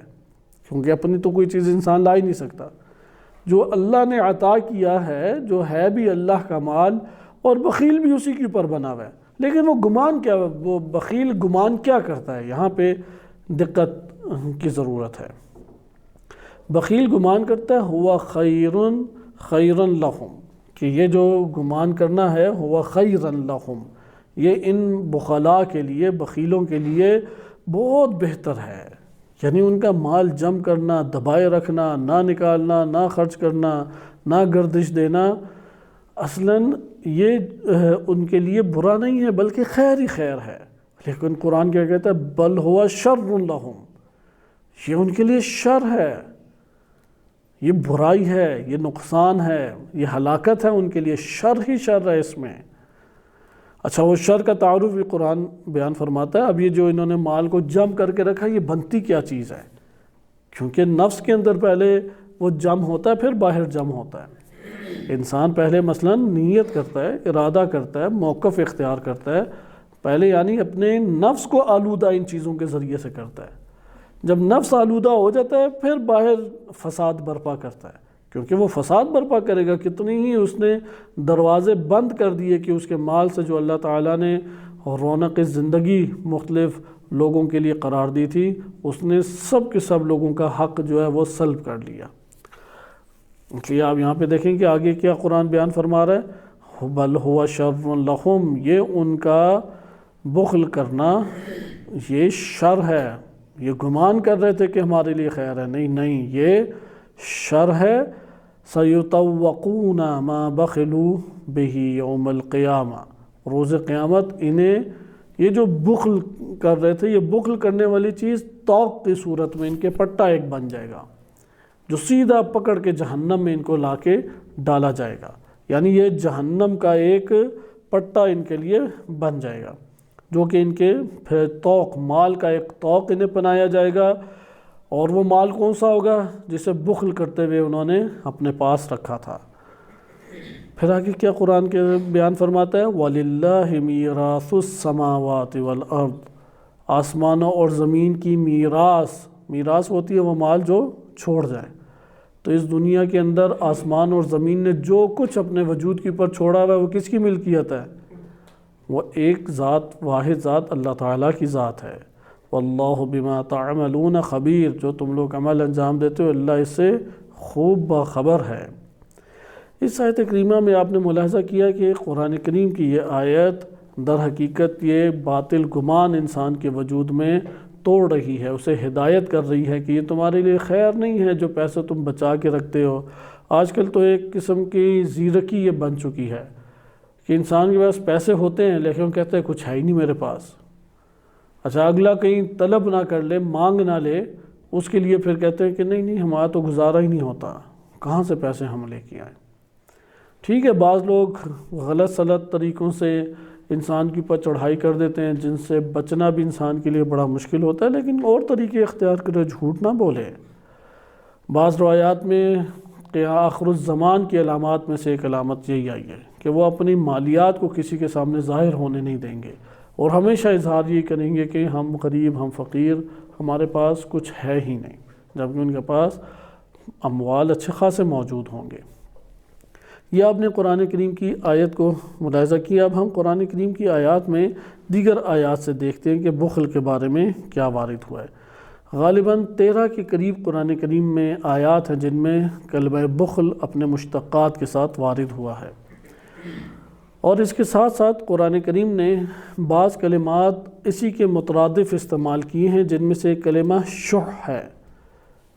کیونکہ اپنی تو کوئی چیز انسان لا ہی نہیں سکتا۔ جو اللہ نے عطا کیا ہے، جو ہے بھی اللہ کا مال، اور بخیل بھی اسی کے اوپر بنا ہوا ہے، لیکن وہ گمان کیا، وہ بخیل گمان کیا کرتا ہے؟ یہاں پہ دقت کی ضرورت ہے۔ بخیل گمان کرتا ہے ہوا خیرا لہم، کہ یہ جو گمان کرنا ہے ہوا خیرا لہم، یہ ان بخلاء کے لیے، بخیلوں کے لیے بہت بہتر ہے۔ یعنی ان کا مال جمع کرنا، دبائے رکھنا، نہ نکالنا، نہ خرچ کرنا، نہ گردش دینا، اصلاً یہ ان کے لیے برا نہیں ہے بلکہ خیر ہی خیر ہے، لیکن قرآن کیا کہتا ہے بل ہوا شر لہم، یہ ان کے لیے شر ہے، یہ برائی ہے، یہ نقصان ہے، یہ ہلاکت ہے، ان کے لیے شر ہی شر ہے اس میں۔ اچھا، وہ شر کا تعارف بھی قرآن بیان فرماتا ہے۔ اب یہ جو انہوں نے مال کو جم کر کے رکھا، یہ بنتی کیا چیز ہے؟ کیونکہ نفس کے اندر پہلے وہ جم ہوتا ہے، پھر باہر جم ہوتا ہے۔ انسان پہلے مثلا نیت کرتا ہے، ارادہ کرتا ہے، موقف اختیار کرتا ہے، پہلے یعنی اپنے نفس کو آلودہ ان چیزوں کے ذریعے سے کرتا ہے۔ جب نفس آلودہ ہو جاتا ہے پھر باہر فساد برپا کرتا ہے، کیونکہ وہ فساد برپا کرے گا۔ کتنی ہی اس نے دروازے بند کر دیے کہ اس کے مال سے جو اللہ تعالیٰ نے رونق زندگی مختلف لوگوں کے لیے قرار دی تھی، اس نے سب کے سب لوگوں کا حق جو ہے وہ سلب کر لیا۔ اس لیے آپ یہاں پہ دیکھیں کہ آگے کیا قرآن بیان فرما رہا ہے، بل ہوا شر لہم، یہ ان کا بخل کرنا یہ شر ہے۔ یہ گمان کر رہے تھے کہ ہمارے لیے خیر ہے، نہیں، یہ شر ہے۔ سَيُطَوَّقُونَ مَا بَخِلُوا بِهِ يَوْمَ الْقِيَامَةِ، روز قیامت انہیں یہ جو بخل کر رہے تھے، یہ بخل کرنے والی چیز طوق کی صورت میں ان کے پٹا ایک بن جائے گا، جو سیدھا پکڑ کے جہنم میں ان کو لا کے ڈالا جائے گا۔ یعنی یہ جہنم کا ایک پٹا ان کے لیے بن جائے گا، جو کہ ان کے پھر طوق، مال کا ایک طوق انہیں بنایا جائے گا۔ اور وہ مال کون سا ہوگا؟ جسے بخل کرتے ہوئے انہوں نے اپنے پاس رکھا تھا۔ پھر آگے کیا قرآن کے بیان فرماتا ہے، وَلِلَّهِ مِيرَاثُ السَّمَاوَاتِ وَالْأَرْضِ، آسمانوں اور زمین کی میراث ہوتی ہے وہ مال جو چھوڑ جائے۔ تو اس دنیا کے اندر آسمان اور زمین نے جو کچھ اپنے وجود کے اوپر چھوڑا ہوا ہے وہ کس کی ملکیت ہے؟ وہ ایک ذات، واحد ذات، اللہ تعالیٰ کی ذات ہے۔ واللہ بما تعملون خبیر، جو تم لوگ عمل انجام دیتے ہو اللہ اس سے خوب باخبر ہے۔ اس آیت کریمہ میں آپ نے ملاحظہ کیا کہ قرآن کریم کی یہ آیت در حقیقت یہ باطل گمان انسان کے وجود میں توڑ رہی ہے، اسے ہدایت کر رہی ہے کہ یہ تمہارے لیے خیر نہیں ہے جو پیسے تم بچا کے رکھتے ہو۔ آج کل تو ایک قسم کی زیرکی یہ بن چکی ہے کہ انسان کے پاس پیسے ہوتے ہیں لیکن وہ کہتے ہیں کچھ ہے ہی نہیں میرے پاس۔ اچھا، اگلا کہیں طلب نہ کر لے، مانگ نہ لے، اس کے لیے پھر کہتے ہیں کہ نہیں ہمارا تو گزارا ہی نہیں ہوتا، کہاں سے پیسے ہم لے کے آئیں۔ ٹھیک ہے، بعض لوگ غلط سلط طریقوں سے انسان کے اوپر چڑھائی کر دیتے ہیں جن سے بچنا بھی انسان کے لیے بڑا مشکل ہوتا ہے، لیکن اور طریقے اختیار کرے، جھوٹ نہ بولے۔ بعض روایات میں کہ آخر الزمان کی علامات میں سے ایک علامت یہی آئی ہے کہ وہ اپنی مالیات کو کسی کے سامنے ظاہر ہونے نہیں دیں گے، اور ہمیشہ اظہار یہ کریں گے کہ ہم غریب، ہم فقیر، ہمارے پاس کچھ ہے ہی نہیں، جبکہ ان کے پاس اموال اچھے خاصے موجود ہوں گے۔ یہ آپ نے قرآن کریم کی آیت کو ملاحظہ کیا۔ اب ہم قرآن کریم کی آیات میں دیگر آیات سے دیکھتے ہیں کہ بخل کے بارے میں کیا وارد ہوا ہے۔ غالباً 13 کے قریب قرآن کریم میں آیات ہیں جن میں کلمہ بخل اپنے مشتقات کے ساتھ وارد ہوا ہے، اور اس کے ساتھ ساتھ قرآن کریم نے بعض کلمات اسی کے مترادف استعمال کیے ہیں، جن میں سے کلمہ شح ہے،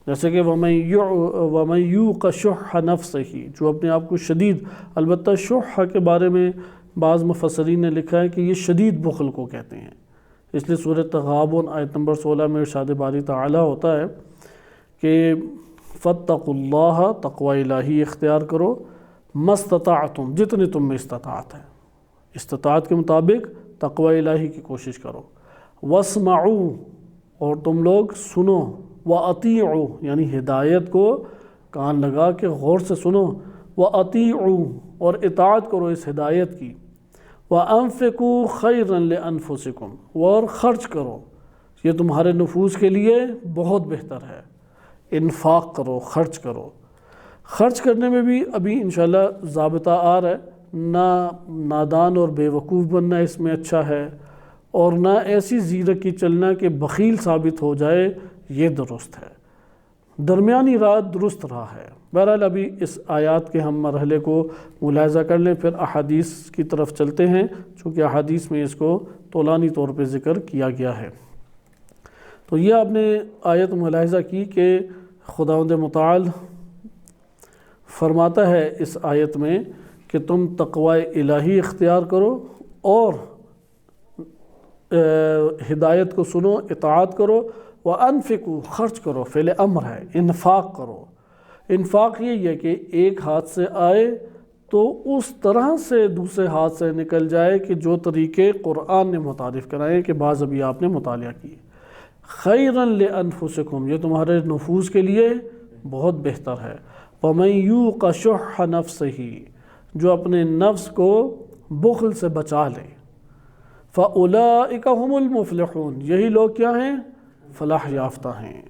جیسے کہ وَمَن یُوقَ شُحَّ نَفْسِهِ، جو اپنے آپ کو شدید، البتہ شح کے بارے میں بعض مفسرین نے لکھا ہے کہ یہ شدید بخل کو کہتے ہیں۔ اس لیے سورۃ تغابن آیت نمبر 16 میں ارشاد باری تعالیٰ ہوتا ہے کہ فَاتَّقُوا اللَّهَ، تقوی الہی اختیار کرو، مَسْتَطَعْتُم، جتنے تم میں استطاعت ہے، استطاعت کے مطابق تقوی الہی کی کوشش کرو۔ وَاسْمَعُوا، اور تم لوگ سنو، وَأَطِيعُوا، یعنی ہدایت کو کان لگا کے غور سے سنو، وَأَطِيعُوا، اور اطاعت کرو اس ہدایت کی، وَأَنفِقُوا خَيْرًا لِأَنفُسِكُمْ، اور خرچ کرو، یہ تمہارے نفوس کے لیے بہت بہتر ہے۔ انفاق کرو، خرچ کرو۔ خرچ کرنے میں بھی ابھی انشاءاللہ ضابطہ آ رہا ہے، نہ نادان اور بے وقوف بننا اس میں اچھا ہے، اور نہ ایسی زیرکی چلنا کہ بخیل ثابت ہو جائے، یہ درست ہے۔ درمیانی راہ درست راہ ہے۔ بہرحال ابھی اس آیات کے ہم مرحلے کو ملاحظہ کر لیں، پھر احادیث کی طرف چلتے ہیں، چونکہ احادیث میں اس کو طولانی طور پہ ذکر کیا گیا ہے۔ تو یہ آپ نے آیت ملاحظہ کی کہ خداوند متعال فرماتا ہے اس آیت میں کہ تم تقوی الہی اختیار کرو اور ہدایت کو سنو، اطاعت کرو، وَأَنفِقُوا خرچ کرو، فعل امر ہے، انفاق کرو۔ انفاق یہ ہے کہ ایک ہاتھ سے آئے تو اس طرح سے دوسرے ہاتھ سے نکل جائے کہ جو طریقے قرآن نے متعارف کرائے کہ بعض ابھی آپ نے مطالعہ کی۔ خیراً لِأَنفُسِكُمْ، یہ تمہارے نفوس کے لیے بہت بہتر ہے۔ وَمَن یوق شح نفسہ، جو اپنے نفس کو بخل سے بچا لے، فَأُولَئِكَ هُمُ الْمُفْلِحُونَ، یہی لوگ کیا ہیں؟ فلاح یافتہ ہیں۔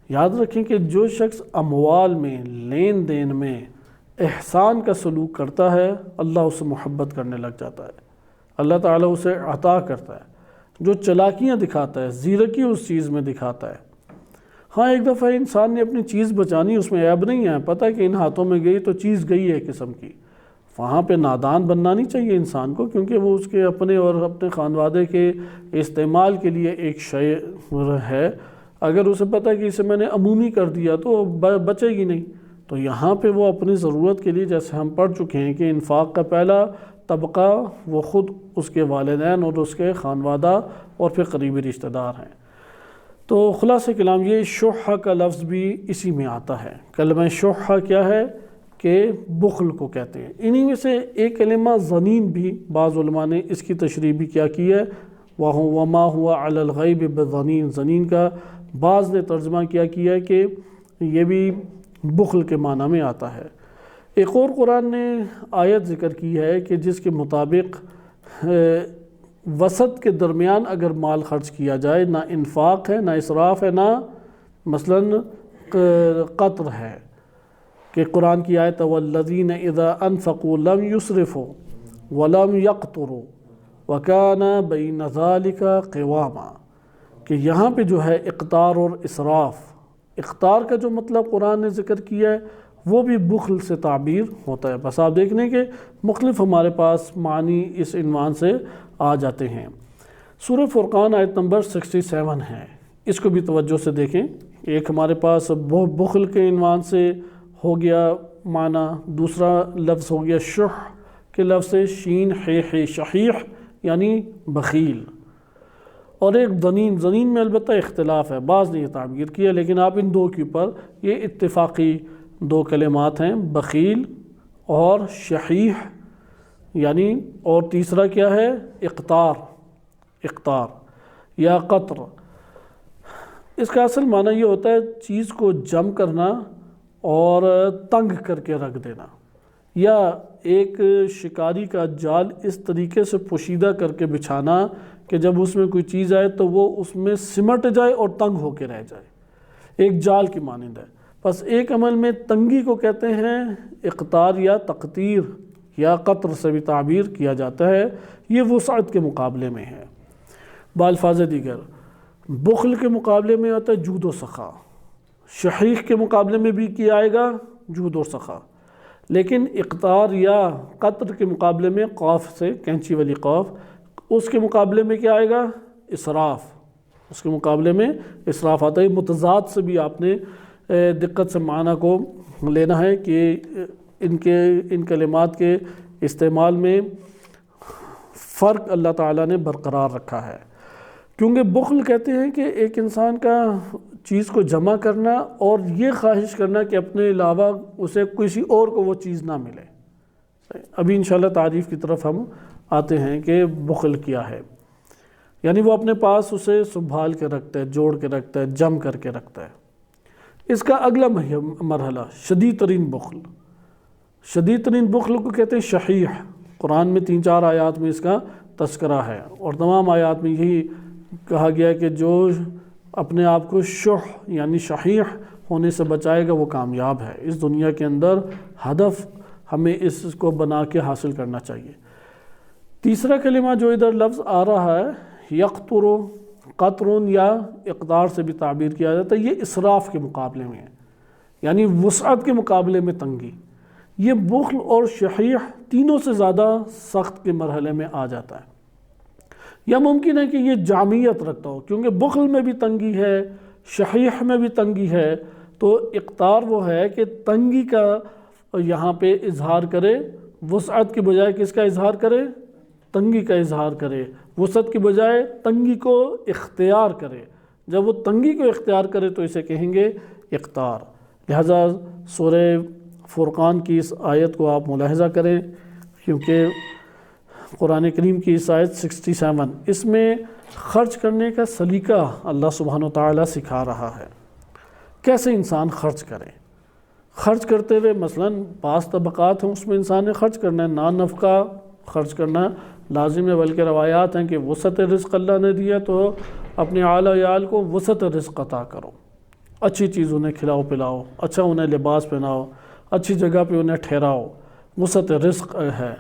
یاد رکھیں کہ جو شخص اموال میں، لین دین میں احسان کا سلوک کرتا ہے، اللہ اسے محبت کرنے لگ جاتا ہے، اللہ تعالیٰ اسے عطا کرتا ہے۔ جو چلاکیاں دکھاتا ہے، زیرکی اس چیز میں دکھاتا ہے، ہاں ایک دفعہ انسان نے اپنی چیز بچانی، اس میں عیب نہیں ہے، پتہ ہے کہ ان ہاتھوں میں گئی تو چیز گئی ہے قسم کی، وہاں پہ نادان بننا نہیں چاہیے انسان کو، کیونکہ وہ اس کے اپنے اور اپنے خانوادے کے استعمال کے لیے ایک شے ہے۔ اگر اسے پتہ ہے کہ اسے میں نے عمومی کر دیا تو بچے گی نہیں، تو یہاں پہ وہ اپنی ضرورت کے لیے، جیسے ہم پڑھ چکے ہیں کہ انفاق کا پہلا طبقہ وہ خود، اس کے والدین اور اس کے خانوادہ اور پھر قریبی رشتہ دار ہیں۔ تو خلاصہ کلام یہ شح کا لفظ بھی اسی میں آتا ہے۔ کلمہ شح کیا ہے؟ کہ بخل کو کہتے ہیں۔ انہی میں سے ایک کلمہ ظنین بھی بعض علماء نے اس کی تشریح بھی کیا کی ہے، وَمَا هُوَ عَلَى الْغَيْبِ بِظَنِين، ظنین کا بعض نے ترجمہ کیا ہے کہ یہ بھی بخل کے معنی میں آتا ہے۔ ایک اور قرآن نے آیت ذکر کی ہے کہ جس کے مطابق وسط کے درمیان اگر مال خرچ کیا جائے، نہ انفاق ہے، نہ اسراف ہے، نہ مثلاً قطر ہے، کہ قرآن کی آیت وَالَّذِينَ إِذَا أَنفَقُوا لَمْ يُسْرِفُوا وَلَمْ يَقْتُرُوا وَكَانَ بَيْنَ ذَلِكَ قِوَامًا، کہ یہاں پہ جو ہے اقتار اور اسراف، اقتار کا جو مطلب قرآن نے ذکر کیا ہے وہ بھی بخل سے تعبیر ہوتا ہے۔ بس آپ دیکھ لیں کہ مختلف ہمارے پاس معنی اس عنوان سے آ جاتے ہیں۔ سورہ فرقان آیت نمبر 67 ہے، اس کو بھی توجہ سے دیکھیں۔ ایک ہمارے پاس بخل کے عنوان سے ہو گیا معنی، دوسرا لفظ ہو گیا شح کے لفظ سے، شین ہے شحیح یعنی بخیل، اور ایک ظنین، ظنین میں البتہ اختلاف ہے، بعض نے یہ تعبیر کیا، لیکن آپ ان دو کے اوپر یہ اتفاقی دو کلمات ہیں، بخیل اور شحیح یعنی، اور تیسرا کیا ہے؟ اقتار یا قطر۔ اس کا اصل معنی یہ ہوتا ہے چیز کو جم کرنا اور تنگ کر کے رکھ دینا، یا ایک شکاری کا جال اس طریقے سے پوشیدہ کر کے بچھانا کہ جب اس میں کوئی چیز آئے تو وہ اس میں سمٹ جائے اور تنگ ہو کے رہ جائے، ایک جال کی مانند ہے۔ بس ایک عمل میں تنگی کو کہتے ہیں اقتار یا تقتیر، یا قطر سے بھی تعبیر کیا جاتا ہے، یہ وسعت کے مقابلے میں ہے۔ بالفاظ دیگر بخل کے مقابلے میں آتا ہے جود و سخا، شحیح کے مقابلے میں بھی کیا آئے گا جود و سخا، لیکن اقتار یا قطر کے مقابلے میں قاف سے، کینچی والی قاف، اس کے مقابلے میں کیا آئے گا؟ اسراف، اس کے مقابلے میں اسراف آتا ہے۔ متضاد سے بھی آپ نے دقت سے معنی کو لینا ہے کہ ان کلمات کے استعمال میں فرق اللہ تعالیٰ نے برقرار رکھا ہے، کیونکہ بخل کہتے ہیں کہ ایک انسان کا چیز کو جمع کرنا اور یہ خواہش کرنا کہ اپنے علاوہ اسے کسی اور کو وہ چیز نہ ملے۔ ابھی انشاءاللہ تعریف کی طرف ہم آتے ہیں کہ بخل کیا ہے، یعنی وہ اپنے پاس اسے سنبھال کے رکھتا ہے، جوڑ کے رکھتا ہے، جم کر کے رکھتا ہے۔ اس کا اگلا مرحلہ شدید ترین بخل، شدید ترین بخل کو کہتے ہیں شحیح۔ قرآن میں 3-4 آیات میں اس کا تذکرہ ہے، اور تمام آیات میں یہی کہا گیا کہ جو اپنے آپ کو شح یعنی شحیح ہونے سے بچائے گا وہ کامیاب ہے۔ اس دنیا کے اندر ہدف ہمیں اس کو بنا کے حاصل کرنا چاہیے۔ تیسرا کلمہ جو ادھر لفظ آ رہا ہے یقتر، قطر یا اقدار سے بھی تعبیر کیا جاتا ہے، یہ اسراف کے مقابلے میں ہے، یعنی وسعت کے مقابلے میں تنگی۔ یہ بخل اور شحیح تینوں سے زیادہ سخت کے مرحلے میں آ جاتا ہے، یا ممکن ہے کہ یہ جامعیت رکھتا ہو، کیونکہ بخل میں بھی تنگی ہے، شحیح میں بھی تنگی ہے، تو اقتار وہ ہے کہ تنگی کا اور یہاں پہ اظہار کرے، وسعت کی بجائے کس کا اظہار کرے؟ تنگی کا اظہار کرے، وسعت کی بجائے تنگی کو اختیار کرے۔ جب وہ تنگی کو اختیار کرے تو اسے کہیں گے اقتار۔ لہذا سورہ فرقان کی اس آیت کو آپ ملاحظہ کریں، کیونکہ قرآن کریم کی اس آیت 67 اس میں خرچ کرنے کا سلیقہ اللہ سبحانہ و تعالیٰ سکھا رہا ہے، کیسے انسان خرچ کرے۔ خرچ کرتے ہوئے مثلاً بعض طبقات ہیں، اس میں انسان نے خرچ کرنا ہے، نان نفقہ خرچ کرنا لازم ہے، بلکہ روایات ہیں کہ وسعت رزق اللہ نے دیا تو اپنے اعلیٰ عیال کو وسعت رزق عطا کرو، اچھی چیز انہیں کھلاؤ پلاؤ، اچھا انہیں لباس پہناؤ، اچھی جگہ پہ انہیں ٹھہراؤ، وسعت رزق ہے۔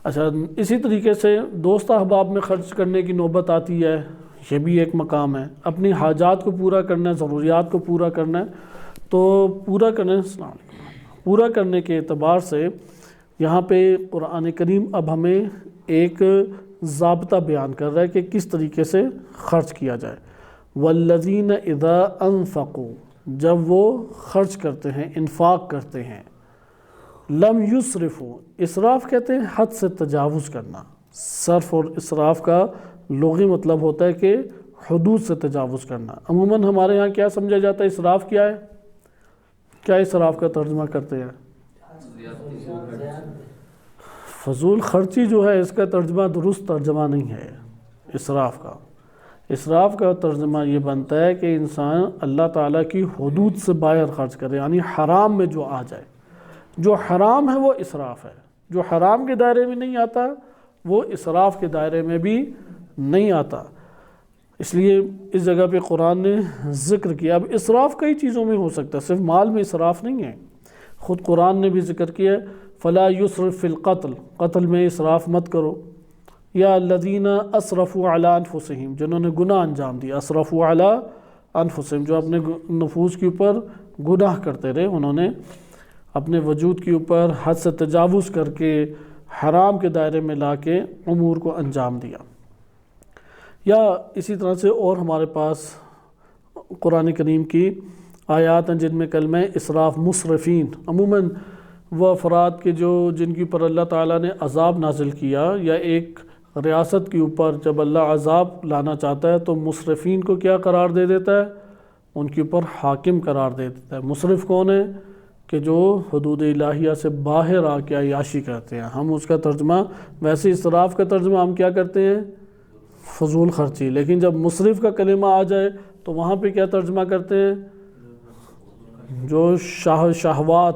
اچھا، اسی طریقے سے دوست احباب میں خرچ کرنے کی نوبت آتی ہے، یہ بھی ایک مقام ہے۔ اپنی حاجات کو پورا کرنا ہے، ضروریات کو پورا کرنا ہے، تو پورا کرنے کے اعتبار سے یہاں پہ قرآن کریم اب ہمیں ایک ضابطہ بیان کر رہا ہے کہ کس طریقے سے خرچ کیا جائے۔ والذین اذا انفقوا، جب وہ خرچ کرتے ہیں، انفاق کرتے ہیں، لم یسرفوا، اسراف کہتے ہیں حد سے تجاوز کرنا۔ صرف اور اسراف کا لغوی مطلب ہوتا ہے کہ حدود سے تجاوز کرنا۔ عموماً ہمارے ہاں کیا سمجھا جاتا ہے اسراف کیا ہے؟ کیا اسراف کا ترجمہ کرتے ہیں؟ فضول خرچی جو ہے اس کا ترجمہ درست ترجمہ نہیں ہے اسراف کا۔ اسراف کا ترجمہ یہ بنتا ہے کہ انسان اللہ تعالیٰ کی حدود سے باہر خرچ کرے، یعنی حرام میں جو آ جائے۔ جو حرام ہے وہ اسراف ہے، جو حرام کے دائرے میں نہیں آتا وہ اسراف کے دائرے میں بھی نہیں آتا۔ اس لیے اس جگہ پہ قرآن نے ذکر کیا۔ اب اسراف کئی چیزوں میں ہو سکتا ہے، صرف مال میں اسراف نہیں ہے۔ خود قرآن نے بھی ذکر کیا فلا یسرف فی القتل، قتل میں اسراف مت کرو۔ یا الذین اسرفوا علی انفسہم، جنہوں نے گناہ انجام دیا، اسرفوا علی انفسہم، جو اپنے نفوس کے اوپر گناہ کرتے رہے، انہوں نے اپنے وجود کے اوپر حد سے تجاوز کر کے حرام کے دائرے میں لا کے امور کو انجام دیا۔ یا اسی طرح سے اور ہمارے پاس قرآن کریم کی آیات ہیں جن میں کلمہ اسراف، مسرفین، عموماً وہ افراد کے جن کے اوپر اللہ تعالیٰ نے عذاب نازل کیا، یا ایک ریاست کے اوپر جب اللہ عذاب لانا چاہتا ہے تو مسرفین کو کیا قرار دے دیتا ہے؟ ان کے اوپر حاکم قرار دے دیتا ہے۔ مسرف کون ہے؟ کہ جو حدود الہیہ سے باہر آ کے عیاشی کرتے ہیں۔ ہم اس کا ترجمہ ویسے اسراف کا ترجمہ ہم کیا کرتے ہیں؟ فضول خرچی۔ لیکن جب مسرف کا کلمہ آ جائے تو وہاں پہ کیا ترجمہ کرتے ہیں؟ جو شہوات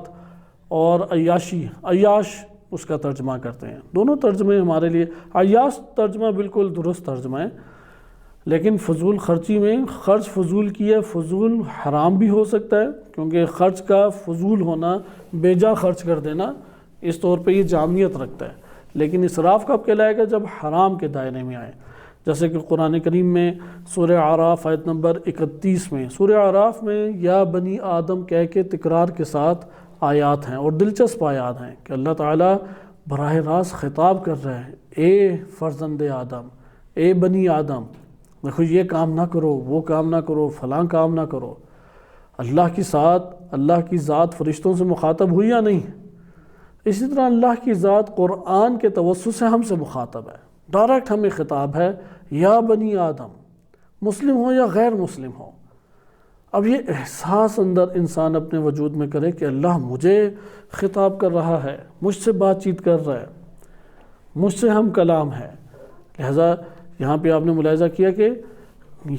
اور عیاشی، عیاش اس کا ترجمہ کرتے ہیں۔ دونوں ترجمے ہمارے لیے، عیاش ترجمہ بالکل درست ترجمہ ہے، لیکن فضول خرچی میں خرچ فضول کی ہے، فضول حرام بھی ہو سکتا ہے، کیونکہ خرچ کا فضول ہونا، بے جا خرچ کر دینا، اس طور پہ یہ جامعیت رکھتا ہے۔ لیکن اسراف کب کہلائے گا؟ جب حرام کے دائرے میں آئے، جیسے کہ قرآن کریم میں سورہ اعراف آیت نمبر 31 میں، سورہ اعراف میں یا بنی آدم کہہ کے تکرار کے ساتھ آیات ہیں، اور دلچسپ آیات ہیں کہ اللہ تعالیٰ براہ راست خطاب کر رہے ہیں، اے فرزند آدم، اے بنی آدم، دیکھو یہ کام نہ کرو، وہ کام نہ کرو، فلاں کام نہ کرو۔ اللہ کی ذات فرشتوں سے مخاطب ہوئی یا نہیں؟ اسی طرح اللہ کی ذات قرآن کے توسط سے ہم سے مخاطب ہے، ڈائریکٹ ہمیں خطاب ہے، یا بنی آدم، مسلم ہو یا غیر مسلم ہو۔ اب یہ احساس اندر انسان اپنے وجود میں کرے کہ اللہ مجھے خطاب کر رہا ہے، مجھ سے بات چیت کر رہا ہے، مجھ سے ہم کلام ہے۔ لہذا یہاں پہ آپ نے ملاحظہ کیا کہ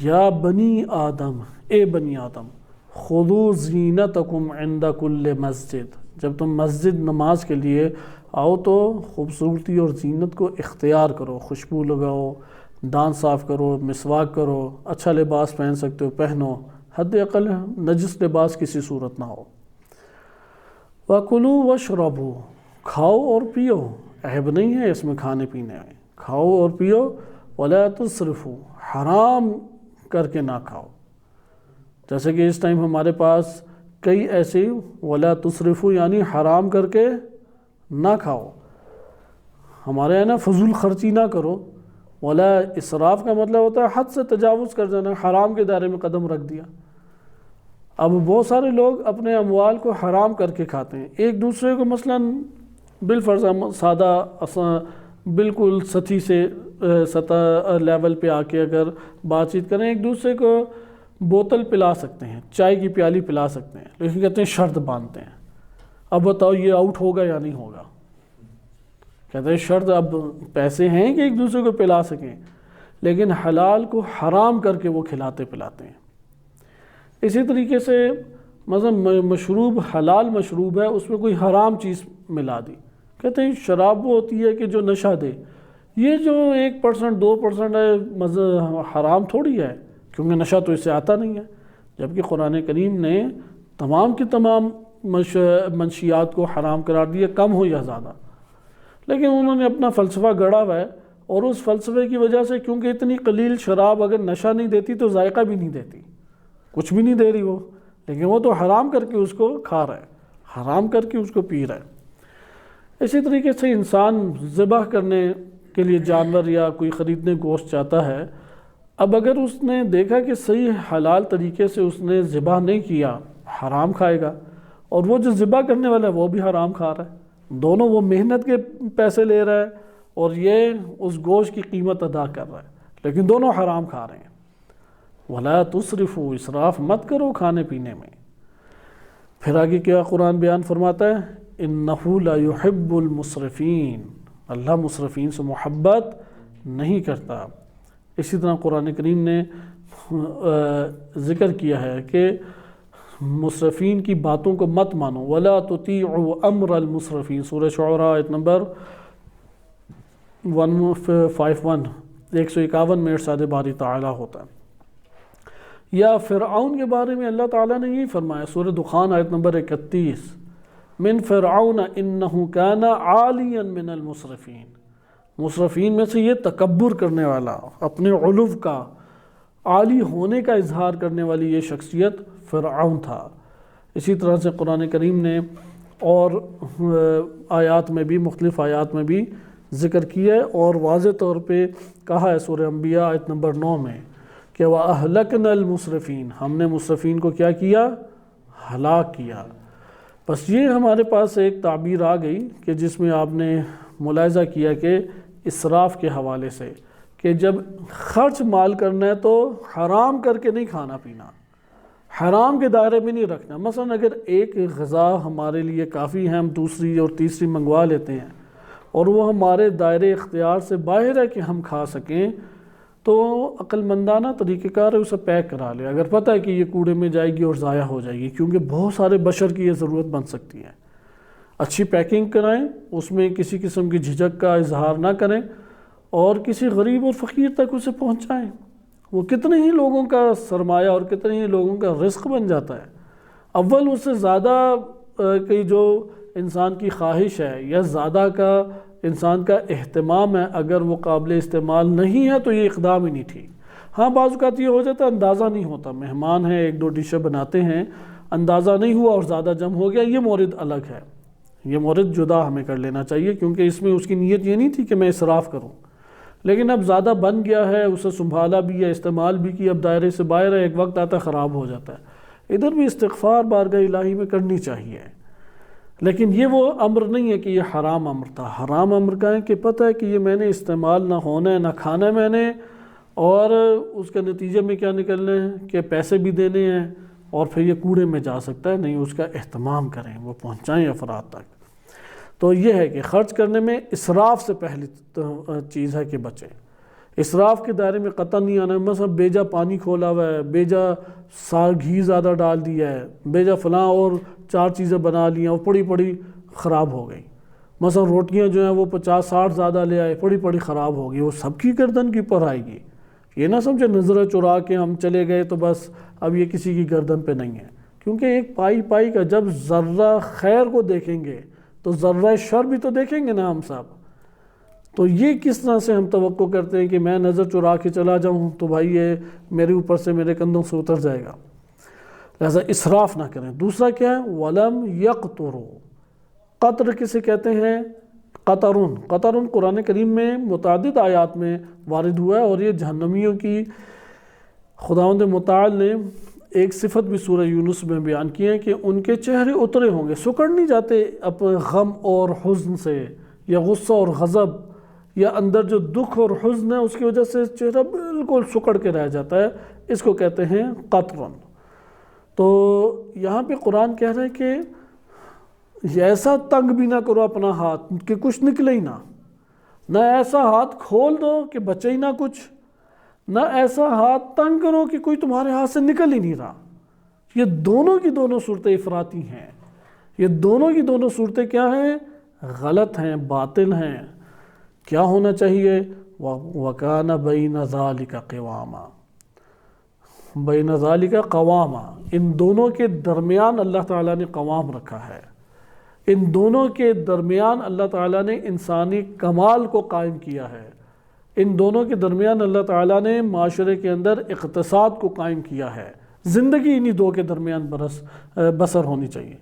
یا بنی آدم، اے بنی آدم، خذوا زینتکم عند کل مسجد، جب تم مسجد نماز کے لیے آؤ تو خوبصورتی اور زینت کو اختیار کرو، خوشبو لگاؤ، دانت صاف کرو، مسواک کرو، اچھا لباس پہن سکتے ہو پہنو، حد اقل نجس لباس کسی صورت نہ ہو۔ وَكُلُوا وَاشْرَبُوا، کھاؤ اور پیو، عیب نہیں ہے اس میں کھانے پینے میں، کھاؤ اور پیو، وَلَا تُسْرِفُوا، حرام کر کے نہ کھاؤ۔ جیسے کہ اس ٹائم ہمارے پاس کئی ایسے وَلَا تُسْرِفُوا یعنی حرام کر کے نہ کھاؤ، ہمارے یہاں نا فضول خرچی نہ کرو۔ ولا اسراف کا مطلب ہوتا ہے حد سے تجاوز کر جانا، حرام کے دائرے میں قدم رکھ دیا۔ اب بہت سارے لوگ اپنے اموال کو حرام کر کے کھاتے ہیں، ایک دوسرے کو مثلاً بالفرض سادہ بالکل سطح لیول پہ آ کے اگر بات چیت کریں، ایک دوسرے کو بوتل پلا سکتے ہیں، چائے کی پیالی پلا سکتے ہیں، لیکن کہتے ہیں شرط باندھتے ہیں، اب بتاؤ یہ آؤٹ ہوگا یا نہیں ہوگا؟ کہتے ہیں شرط، اب پیسے ہیں کہ ایک دوسرے کو پلا سکیں، لیکن حلال کو حرام کر کے وہ کھلاتے پلاتے ہیں۔ اسی طریقے سے مثلا مشروب حلال مشروب ہے، اس میں کوئی حرام چیز ملا دی، کہتے ہیں شراب وہ ہوتی ہے کہ جو نشہ دے، یہ جو 1% 2% ہے حرام تھوڑی ہے، کیونکہ نشہ تو اس سے آتا نہیں ہے، جبکہ قرآن کریم نے تمام کی تمام منشیات کو حرام قرار دیا، کم ہو یا زیادہ، لیکن انہوں نے اپنا فلسفہ گڑھا ہوا ہے، اور اس فلسفے کی وجہ سے کیونکہ اتنی قلیل شراب اگر نشہ نہیں دیتی تو ذائقہ بھی نہیں دیتی، کچھ بھی نہیں دے رہی وہ، لیکن وہ تو حرام کر کے اس کو کھا رہا ہے، حرام کر کے اس کو پی رہا ہے۔ اسی طریقے سے انسان ذبح کرنے کے لیے جانور یا کوئی خریدنے گوشت چاہتا ہے، اب اگر اس نے دیکھا کہ صحیح حلال طریقے سے اس نے ذبح نہیں کیا، حرام کھائے گا، اور وہ جو ذبح کرنے والا ہے وہ بھی حرام کھا رہا ہے، دونوں وہ محنت کے پیسے لے رہا ہے اور یہ اس گوشت کی قیمت ادا کر رہا ہے، لیکن دونوں حرام کھا رہے ہیں۔ وَلَا تُسْرِفُوا، اسراف مت کرو کھانے پینے میں۔ پھر آگے کیا قرآن بیان فرماتا ہے؟ إِنَّهُ لَا يُحِبُّ الْمُسْرِفِينَ، اللہ مصرفین سے محبت نہیں کرتا۔ اسی طرح قرآن کریم نے ذکر کیا ہے کہ مصرفین کی باتوں کو مت مانو، وَلَا تُطِيعُوا أَمْرَ الْمُسْرِفِينَ، سورہ شعراء آیت نمبر 151 151 میں ارشاد باری تعالیٰ ہوتا ہے۔ یا فرعون کے بارے میں اللہ تعالیٰ نے یہی فرمایا، سورہ دخان آیت نمبر 31، من فرعون انہ کان عالیا من المسرفین، مصرفین میں سے یہ تکبر کرنے والا، اپنے علو کا، عالی ہونے کا اظہار کرنے والی یہ شخصیت فرعون تھا۔ اسی طرح سے قرآن کریم نے اور آیات میں بھی، مختلف آیات میں بھی ذکر کیا ہے اور واضح طور پہ کہا ہے سورہ انبیاء آیت نمبر 9 میں کہ وَأَهْلَكْنَا الْمُسْرِفِينَ، ہم نے مصرفین کو کیا کیا؟ ہلاک کیا۔ بس یہ ہمارے پاس ایک تعبیر آ گئی کہ جس میں آپ نے ملاحظہ کیا کہ اسراف کے حوالے سے، کہ جب خرچ مال کرنا ہے تو حرام کر کے نہیں کھانا پینا، حرام کے دائرے میں نہیں رکھنا۔ مثلا اگر ایک غذا ہمارے لیے کافی ہے، ہم دوسری اور تیسری منگوا لیتے ہیں اور وہ ہمارے دائرے اختیار سے باہر ہے کہ ہم کھا سکیں، تو عقل مندانہ طریقہ کار ہے اسے پیک کرا لے، اگر پتہ ہے کہ یہ کوڑے میں جائے گی اور ضائع ہو جائے گی، کیونکہ بہت سارے بشر کی یہ ضرورت بن سکتی ہے۔ اچھی پیکنگ کرائیں، اس میں کسی قسم کی جھجک کا اظہار نہ کریں، اور کسی غریب اور فقیر تک اسے پہنچائیں، وہ کتنے ہی لوگوں کا سرمایہ اور کتنے ہی لوگوں کا رزق بن جاتا ہے۔ اول اس سے زیادہ کی جو انسان کی خواہش ہے یا زیادہ کا انسان کا اہتمام ہے، اگر وہ قابل استعمال نہیں ہے تو یہ اقدام ہی نہیں ٹھیک۔ ہاں بعض اوقات یہ ہو جاتا ہے اندازہ نہیں ہوتا، مہمان ہیں 1-2 ڈشیں بناتے ہیں، اندازہ نہیں ہوا اور زیادہ جم ہو گیا، یہ مورد الگ ہے، یہ مورد جدا ہمیں کر لینا چاہیے، کیونکہ اس میں اس کی نیت یہ نہیں تھی کہ میں اسراف کروں، لیکن اب زیادہ بن گیا ہے، اسے سنبھالا بھی ہے، استعمال بھی کیا، اب دائرے سے باہر ہے، ایک وقت آتا ہے خراب ہو جاتا ہے۔ ادھر بھی استغفار بارگاہ الہی میں کرنی چاہیے، لیکن یہ وہ امر نہیں ہے کہ یہ حرام امر تھا۔ حرام امر کا ہے کہ پتہ ہے کہ یہ میں نے استعمال نہ ہونا ہے نہ کھانا ہے میں نے، اور اس کے نتیجے میں کیا نکلنے ہیں کہ پیسے بھی دینے ہیں اور پھر یہ کوڑے میں جا سکتا ہے، نہیں، اس کا اہتمام کریں، وہ پہنچائیں افراد تک۔ تو یہ ہے کہ خرچ کرنے میں اسراف سے پہلی چیز ہے کہ بچیں، اسراف کے دائرے میں قطع نہیں آنا۔ مثلا بیجا پانی کھولا ہوا ہے، بیجا گھی زیادہ ڈال دیا ہے، بیجا فلاں اور 4 چیزیں بنا لیا اور پڑی خراب ہو گئی۔ مثلا روٹیاں جو ہیں وہ 50-60 زیادہ لے آئے، پڑی خراب ہو گئی، وہ سب کی گردن کی پر آئے گی۔ یہ نہ سمجھے نظریں چرا کے ہم چلے گئے تو بس اب یہ کسی کی گردن پہ نہیں ہے، کیونکہ ایک پائی کا جب ذرہ خیر کو دیکھیں گے تو ذرہ شر بھی تو دیکھیں گے نا ہم سب۔ تو یہ کس طرح سے ہم توقع کرتے ہیں کہ میں نظر چرا کے چلا جاؤں تو بھائی یہ میرے اوپر سے میرے کندھوں سے اتر جائے گا، لہذا اسراف نہ کریں۔ دوسرا کیا ہے؟ وَلَمْ يَقْتُرُوا، قطر کسے کہتے ہیں؟ قطرن قرآن کریم میں متعدد آیات میں وارد ہوا ہے، اور یہ جہنمیوں کی خداوند متعال نے ایک صفت بھی سورہ یونس میں بیان کی ہے کہ ان کے چہرے اترے ہوں گے، سکڑ نہیں جاتے اپنے غم اور حزن سے، یا غصہ اور غضب، یا اندر جو دکھ اور حزن ہے اس کی وجہ سے چہرہ بالکل سکڑ کے رہ جاتا ہے، اس کو کہتے ہیں قطرن۔ تو یہاں پہ قرآن کہہ رہا ہے کہ ایسا تنگ بھی نہ کرو اپنا ہاتھ کہ کچھ نکلے ہی نہ ایسا ہاتھ کھول دو کہ بچے ہی نہ کچھ، نہ ایسا ہاتھ تنگ کرو کہ کوئی تمہارے ہاتھ سے نکل ہی نہیں رہا۔ یہ دونوں کی دونوں صورتیں افراطی ہیں، یہ دونوں کی دونوں صورتیں کیا ہیں؟ غلط ہیں، باطل ہیں۔ کیا ہونا چاہیے؟ وَكَانَ بَيْنَ ذَلِكَ قِوَامًا، بین ذالک قواما، ان دونوں کے درمیان اللہ تعالیٰ نے قوام رکھا ہے، ان دونوں کے درمیان اللہ تعالیٰ نے انسانی کمال کو قائم کیا ہے، ان دونوں کے درمیان اللہ تعالیٰ نے معاشرے کے اندر اقتصاد کو قائم کیا ہے۔ زندگی انہی دو کے درمیان بسر ہونی چاہیے،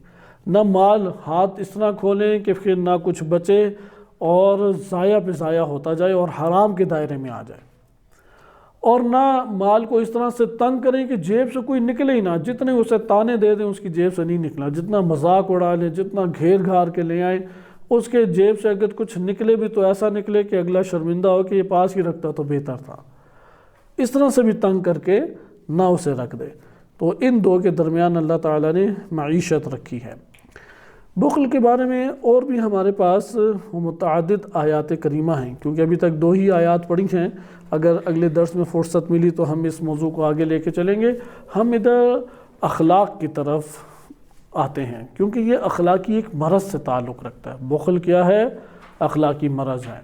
نہ مال ہاتھ اس طرح کھولیں کہ پھر نہ کچھ بچے اور ضائع پہ ضائع ہوتا جائے اور حرام کے دائرے میں آ جائے، اور نہ مال کو اس طرح سے تنگ کریں کہ جیب سے کوئی نکلے ہی نہ، جتنے اسے تانے دے دیں اس کی جیب سے نہیں نکلا، جتنا مذاق اڑا لیں، جتنا گھیر گھار کے لے آئیں، اس کے جیب سے اگر کچھ نکلے بھی تو ایسا نکلے کہ اگلا شرمندہ ہو کہ یہ پاس ہی رکھتا تو بہتر تھا، اس طرح سے بھی تنگ کر کے نہ اسے رکھ دے۔ تو ان دو کے درمیان اللہ تعالیٰ نے معیشت رکھی ہے۔ بخل کے بارے میں اور بھی ہمارے پاس متعدد آیات کریمہ ہیں، کیونکہ ابھی تک 2 ہی آیات پڑھی ہیں، اگر اگلے درس میں فرصت ملی تو ہم اس موضوع کو آگے لے کے چلیں گے۔ ہم ادھر اخلاق کی طرف آتے ہیں، کیونکہ یہ اخلاقی ایک مرض سے تعلق رکھتا ہے۔ بخل کیا ہے؟ اخلاقی مرض ہے۔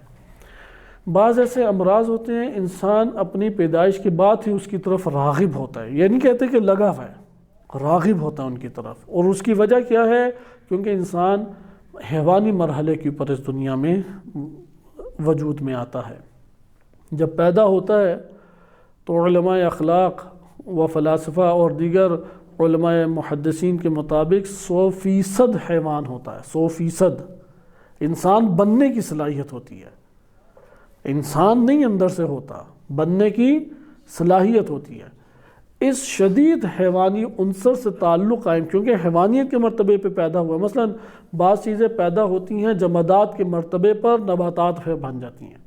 بعض ایسے امراض ہوتے ہیں انسان اپنی پیدائش کے بعد ہی اس کی طرف راغب ہوتا ہے، یہ نہیں کہتے کہ لگا ہوا ہے، راغب ہوتا ہے ان کی طرف، اور اس کی وجہ کیا ہے؟ کیونکہ انسان حیوانی مرحلے کے اوپر اس دنیا میں وجود میں آتا ہے۔ جب پیدا ہوتا ہے تو علماء اخلاق و فلاسفہ اور دیگر علماء محدثین کے مطابق 100% حیوان ہوتا ہے، 100% انسان بننے کی صلاحیت ہوتی ہے، انسان نہیں اندر سے ہوتا، بننے کی صلاحیت ہوتی ہے۔ اس شدید حیوانی عنصر سے تعلق قائم، کیونکہ حیوانیت کے مرتبے پہ پیدا ہوا، مثلا بعض چیزیں پیدا ہوتی ہیں جمادات کے مرتبے پر، نباتات پھر بن جاتی ہیں،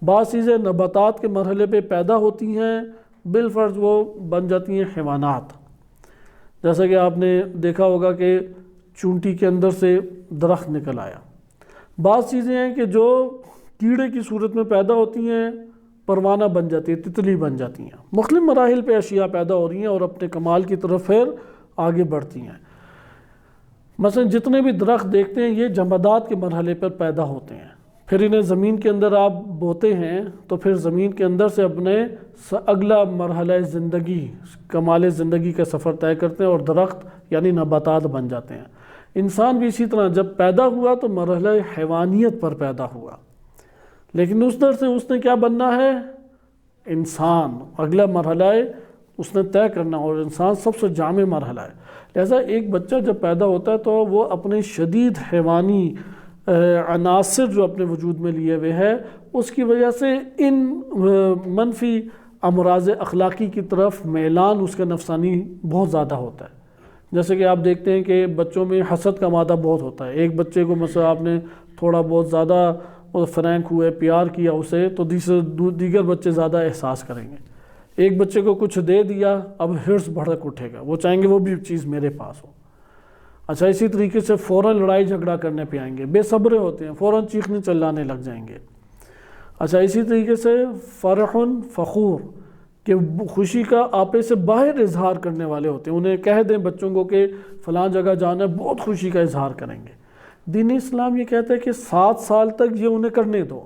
بعض چیزیں نباتات کے مرحلے پہ پیدا ہوتی ہیں، بالفرض وہ بن جاتی ہیں حیوانات۔ جیسا کہ آپ نے دیکھا ہوگا کہ چونٹی کے اندر سے درخت نکل آیا۔ بعض چیزیں ہیں کہ جو کیڑے کی صورت میں پیدا ہوتی ہیں، پروانہ بن جاتی ہے، تتلی بن جاتی ہیں، مختلف مراحل پہ اشیاء پیدا ہو رہی ہیں اور اپنے کمال کی طرف پھر آگے بڑھتی ہیں۔ مثلا جتنے بھی درخت دیکھتے ہیں یہ جمادات کے مرحلے پر پیدا ہوتے ہیں، پھر انہیں زمین کے اندر آپ بوتے ہیں تو پھر زمین کے اندر سے اپنے اگلا مرحلہ زندگی، کمال زندگی کا سفر طے کرتے ہیں اور درخت یعنی نباتات بن جاتے ہیں۔ انسان بھی اسی طرح جب پیدا ہوا تو مرحلہ حیوانیت پر پیدا ہوا، لیکن اس در سے اس نے کیا بننا ہے؟ انسان، اگلا مرحلہ اس نے طے کرنا، اور انسان سب سے جامع مرحلہ ہے۔ لہذا ایک بچہ جب پیدا ہوتا ہے تو وہ اپنے شدید حیوانی عناصر جو اپنے وجود میں لیے ہوئے ہے، اس کی وجہ سے ان منفی امراض اخلاقی کی طرف میلان اس کا نفسانی بہت زیادہ ہوتا ہے۔ جیسے کہ آپ دیکھتے ہیں کہ بچوں میں حسد کا مادہ بہت ہوتا ہے۔ ایک بچے کو مثلا آپ نے تھوڑا بہت زیادہ فرینک ہوئے، پیار کیا اسے، تو دیگر بچے زیادہ احساس کریں گے۔ ایک بچے کو کچھ دے دیا، اب حرص بھڑک اٹھے گا، وہ چاہیں گے وہ بھی چیز میرے پاس ہو۔ اچھا، اسی طریقے سے فوراً لڑائی جھگڑا کرنے پہ آئیں گے، بے صبرے ہوتے ہیں، فوراً چیخنے چلانے لگ جائیں گے۔ اچھا، اسی طریقے سے فرح فخور، کہ خوشی کا آپے سے باہر اظہار کرنے والے ہوتے ہیں، انہیں کہہ دیں بچوں کو کہ فلاں جگہ جانا ہے، بہت خوشی کا اظہار کریں گے۔ دین اسلام یہ کہتا ہے کہ 7 سال تک یہ انہیں کرنے دو،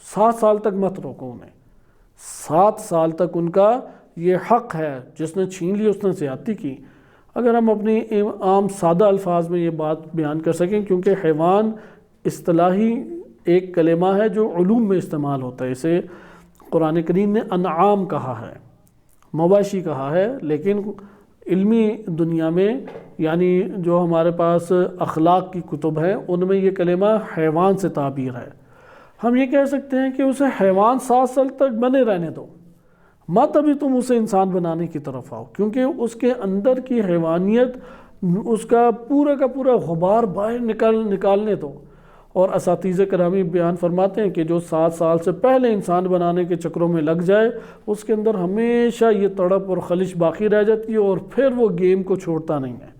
7 سال تک مت روکو انہیں، 7 سال تک ان کا یہ حق ہے، جس نے چھین لی اس نے زیادتی کی۔ اگر ہم اپنی عام سادہ الفاظ میں یہ بات بیان کر سکیں، کیونکہ حیوان اصطلاحی ایک کلمہ ہے جو علوم میں استعمال ہوتا ہے، اسے قرآن کریم نے انعام کہا ہے، مواشی کہا ہے، لیکن علمی دنیا میں یعنی جو ہمارے پاس اخلاق کی کتب ہیں ان میں یہ کلمہ حیوان سے تعبیر ہے۔ ہم یہ کہہ سکتے ہیں کہ اسے حیوان 7 سال تک بنے رہنے دو، مت ابھی تم اسے انسان بنانے کی طرف آؤ، کیونکہ اس کے اندر کی حیوانیت، اس کا پورا غبار باہر نکالنے دو۔ اور اساتذہ کرامی بیان فرماتے ہیں کہ جو 7 سال سے پہلے انسان بنانے کے چکروں میں لگ جائے، اس کے اندر ہمیشہ یہ تڑپ اور خلش باقی رہ جاتی ہے، اور پھر وہ گیم کو چھوڑتا نہیں ہے،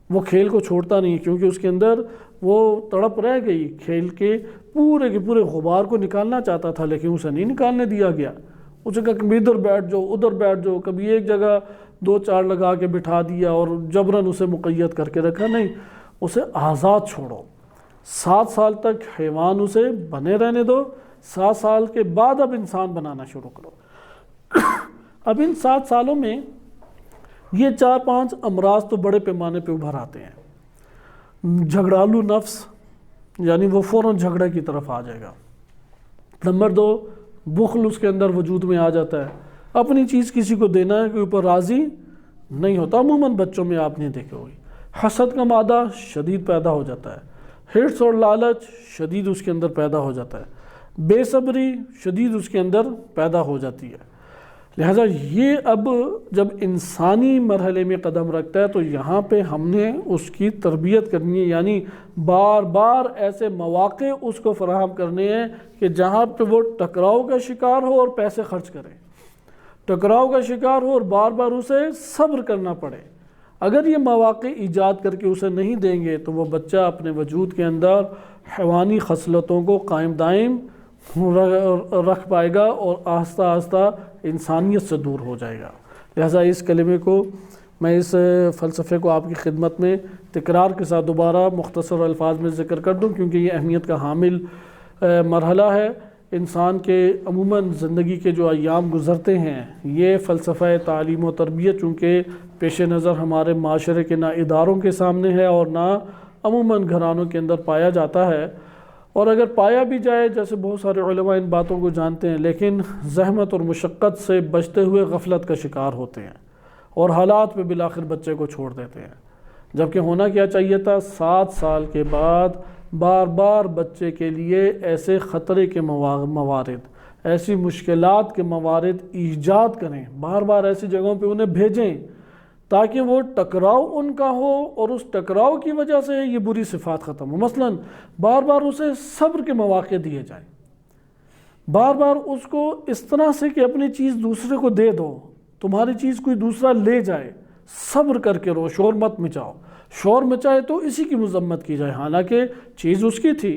وہ کھیل کو چھوڑتا نہیں ہے، کیونکہ اس کے اندر وہ تڑپ رہ گئی، کھیل کے پورے غبار کو نکالنا چاہتا تھا، لیکن اسے نہیں نکالنے دیا گیا۔ اسے کہا کہ ادھر بیٹھ جاؤ، ادھر بیٹھ جاؤ، کبھی ایک جگہ 2-4 لگا کے بٹھا دیا اور جبراً اسے مقید کر کے رکھا، نہیں، اسے آزاد چھوڑو۔ 7 سال تک حیوان اسے بنے رہنے دو، 7 سال کے بعد اب انسان بنانا شروع کرو۔ اب ان 7 سالوں میں یہ 4-5 امراض تو بڑے پیمانے پہ ابھر آتے ہیں۔ جھگڑالو نفس، یعنی وہ فوراً جھگڑے کی طرف آ جائے گا۔ نمبر 2، بخل اس کے اندر وجود میں آ جاتا ہے، اپنی چیز کسی کو دینا ہے کے اوپر راضی نہیں ہوتا، عموماً بچوں میں آپ نے دیکھے ہوئی۔ حسد کا مادہ شدید پیدا ہو جاتا ہے، ہرس اور لالچ شدید اس کے اندر پیدا ہو جاتا ہے، بے صبری شدید اس کے اندر پیدا ہو جاتی ہے۔ لہٰذا یہ اب جب انسانی مرحلے میں قدم رکھتا ہے تو یہاں پہ ہم نے اس کی تربیت کرنی ہے، یعنی بار بار ایسے مواقع اس کو فراہم کرنے ہیں کہ جہاں پہ وہ ٹکراؤ کا شکار ہو اور پیسے خرچ کرے، ٹکراؤ کا شکار ہو اور بار بار اسے صبر کرنا پڑے۔ اگر یہ مواقع ایجاد کر کے اسے نہیں دیں گے تو وہ بچہ اپنے وجود کے اندر حیوانی خصلتوں کو قائم دائم رکھ پائے گا اور آہستہ آہستہ انسانیت سے دور ہو جائے گا۔ لہٰذا اس کلمے کو میں، اس فلسفے کو آپ کی خدمت میں تکرار کے ساتھ دوبارہ مختصر الفاظ میں ذکر کر دوں، کیونکہ یہ اہمیت کا حامل مرحلہ ہے۔ انسان کے عموماً زندگی کے جو ایام گزرتے ہیں، یہ فلسفہ تعلیم و تربیت چونکہ پیش نظر ہمارے معاشرے کے نہ اداروں کے سامنے ہے اور نہ عموماً گھرانوں کے اندر پایا جاتا ہے، اور اگر پایا بھی جائے، جیسے بہت سارے علماء ان باتوں کو جانتے ہیں، لیکن زحمت اور مشقت سے بچتے ہوئے غفلت کا شکار ہوتے ہیں اور حالات پہ بالآخر بچے کو چھوڑ دیتے ہیں۔ جبکہ ہونا کیا چاہیے تھا، 7 سال کے بعد بار بار بچے کے لیے ایسے خطرے کے موارد، ایسی مشکلات کے موارد ایجاد کریں، بار بار ایسی جگہوں پہ انہیں بھیجیں تاکہ وہ ٹکراؤ ان کا ہو اور اس ٹکراؤ کی وجہ سے یہ بری صفات ختم ہو۔ مثلاً بار بار اسے صبر کے مواقع دیے جائیں، بار بار اس کو اس طرح سے کہ اپنی چیز دوسرے کو دے دو، تمہاری چیز کوئی دوسرا لے جائے، صبر کر کے رہو، شور مت مچاؤ، شور مچائے تو اسی کی مذمت کی جائے، حالانکہ چیز اس کی تھی،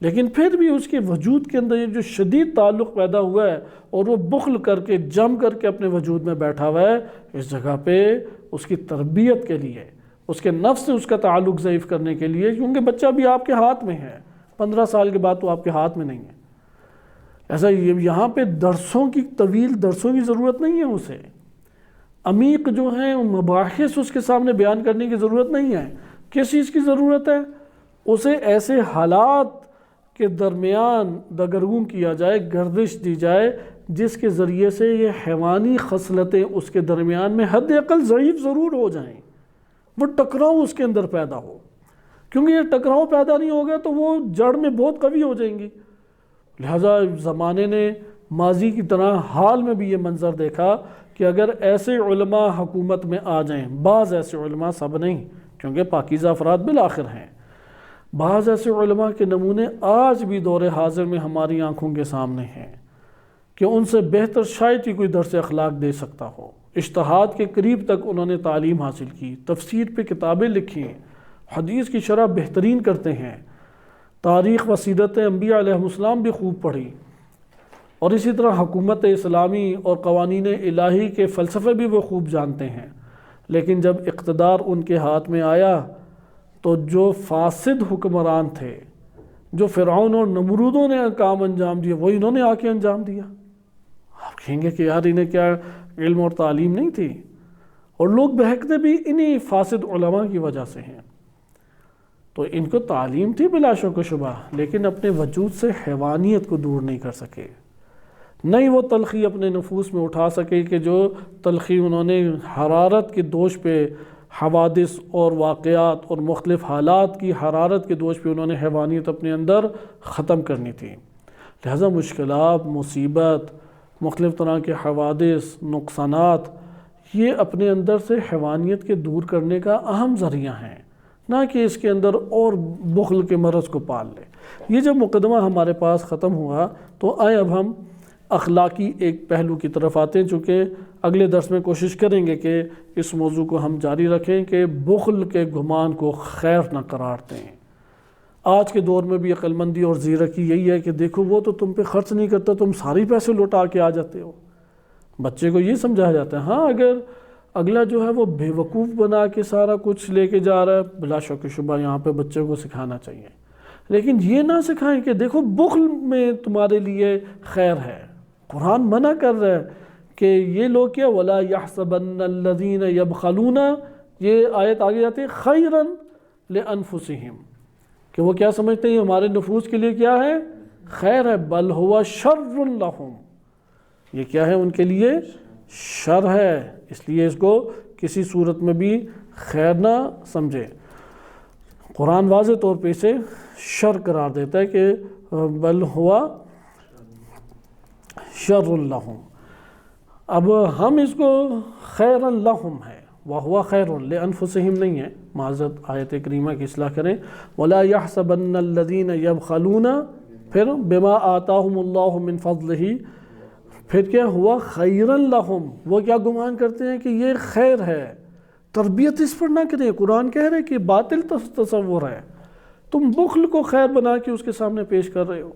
لیکن پھر بھی اس کے وجود کے اندر یہ جو شدید تعلق پیدا ہوا ہے اور وہ بخل کر کے جم کر کے اپنے وجود میں بیٹھا ہوا ہے، اس جگہ پہ اس کی تربیت کے لیے، اس کے نفس سے اس کا تعلق ضعیف کرنے کے لیے، کیونکہ بچہ بھی آپ کے ہاتھ میں ہے، 15 سال کے بعد تو آپ کے ہاتھ میں نہیں ہے۔ ایسا یہاں پہ درسوں کی طویل درسوں کی ضرورت نہیں ہے، اسے عمیق جو ہیں مباحث اس کے سامنے بیان کرنے کی ضرورت نہیں ہے۔ کس چیز کی ضرورت ہے؟ اسے ایسے حالات کے درمیان دگرگوں کیا جائے، گردش دی جائے جس کے ذریعے سے یہ حیوانی خصلتیں اس کے درمیان میں حد اقل ضعیف ضرور ہو جائیں، وہ ٹکراؤ اس کے اندر پیدا ہو، کیونکہ یہ ٹکراؤ پیدا نہیں ہوگا تو وہ جڑ میں بہت قوی ہو جائیں گی۔ لہٰذا زمانے نے ماضی کی طرح حال میں بھی یہ منظر دیکھا کہ اگر ایسے علماء حکومت میں آ جائیں، بعض ایسے علماء، سب نہیں کیونکہ پاکیزہ افراد بالآخر ہیں، بعض ایسے علماء کے نمونے آج بھی دور حاضر میں ہماری آنکھوں کے سامنے ہیں کہ ان سے بہتر شاید ہی کوئی درس اخلاق دے سکتا ہو۔ اجتہاد کے قریب تک انہوں نے تعلیم حاصل کی، تفسیر پہ کتابیں لکھی، حدیث کی شرح بہترین کرتے ہیں، تاریخ و سیرت انبیاء علیہ السلام بھی خوب پڑھی، اور اسی طرح حکومت اسلامی اور قوانین الہی کے فلسفے بھی وہ خوب جانتے ہیں، لیکن جب اقتدار ان کے ہاتھ میں آیا تو جو فاسد حکمران تھے، جو فرعون اور نمرودوں نے کام انجام دیا، وہ انہوں نے آ کے انجام دیا۔ آپ کہیں گے کہ یار انہیں کیا علم اور تعلیم نہیں تھی؟ اور لوگ بہکتے بھی انہی فاسد علماء کی وجہ سے ہیں۔ تو ان کو تعلیم تھی بلا شک و شبہ، لیکن اپنے وجود سے حیوانیت کو دور نہیں کر سکے، نہیں وہ تلخی اپنے نفوس میں اٹھا سکے کہ جو تلخی انہوں نے حرارت کے دوش پہ، حوادث اور واقعات اور مختلف حالات کی حرارت کے دوش پہ انہوں نے حیوانیت اپنے اندر ختم کرنی تھی۔ لہذا مشکلات، مصیبت، مختلف طرح کے حوادث، نقصانات، یہ اپنے اندر سے حیوانیت کے دور کرنے کا اہم ذریعہ ہیں، نہ کہ اس کے اندر اور بخل کے مرض کو پال لے۔ یہ جب مقدمہ ہمارے پاس ختم ہوا تو آئے اب ہم اخلاقی ایک پہلو کی طرف آتے ہیں، چونکہ اگلے درس میں کوشش کریں گے کہ اس موضوع کو ہم جاری رکھیں کہ بخل کے گمان کو خیر نہ قرار دیں۔ آج کے دور میں بھی عقل مندی اور زیرکی یہی ہے کہ دیکھو وہ تو تم پہ خرچ نہیں کرتا، تم ساری پیسے لوٹا کے آ جاتے ہو۔ بچے کو یہ سمجھایا جاتا ہے، ہاں اگر اگلا جو ہے وہ بے وقوف بنا کے سارا کچھ لے کے جا رہا ہے، بلا شک و شبہ یہاں پہ بچے کو سکھانا چاہیے، لیکن یہ نہ سکھائیں کہ دیکھو بخل میں تمہارے لیے خیر ہے۔ قرآن منع کر رہا ہے کہ یہ لوگ کیا وَلَا يَحْسَبَنَّ الَّذِينَ يَبْخَلُونَ، یہ آیت آگے جاتی ہے خَيْرًا لِأَنفُسِهِمْ، کہ وہ کیا سمجھتے ہیں ہمارے نفوس کے لیے کیا ہے؟ خیر ہے، بل ہوا شر لہم، یہ کیا ہے ان کے لیے؟ شر ہے، اس لیے اس کو کسی صورت میں بھی خیر نہ سمجھے۔ قرآن واضح طور پہ اسے شر قرار دیتا ہے کہ بل ہوا شر لہم، اب ہم اس کو خیر لہم ہے، وَهُوَ خَيْرٌ لِأَنفُسِهِمْ نہیں ہے، معذرت آیت کریمہ کی اصلاح کریں، وَلَا يَحْسَبَنَّ الَّذِينَ يَبْخَلُونَ، پھر بِمَا آتَاهُمُ اللَّهُ مِنْ فَضْلِهِ، پھر کیا ہوا خَيْرًا لَهُمْ، وہ کیا گمان کرتے ہیں کہ یہ خیر ہے۔ تربیت اس پر نہ کریں، قرآن کہہ رہے کہ باطل تصور ہے، تم بخل کو خیر بنا کے اس کے سامنے پیش کر رہے ہو۔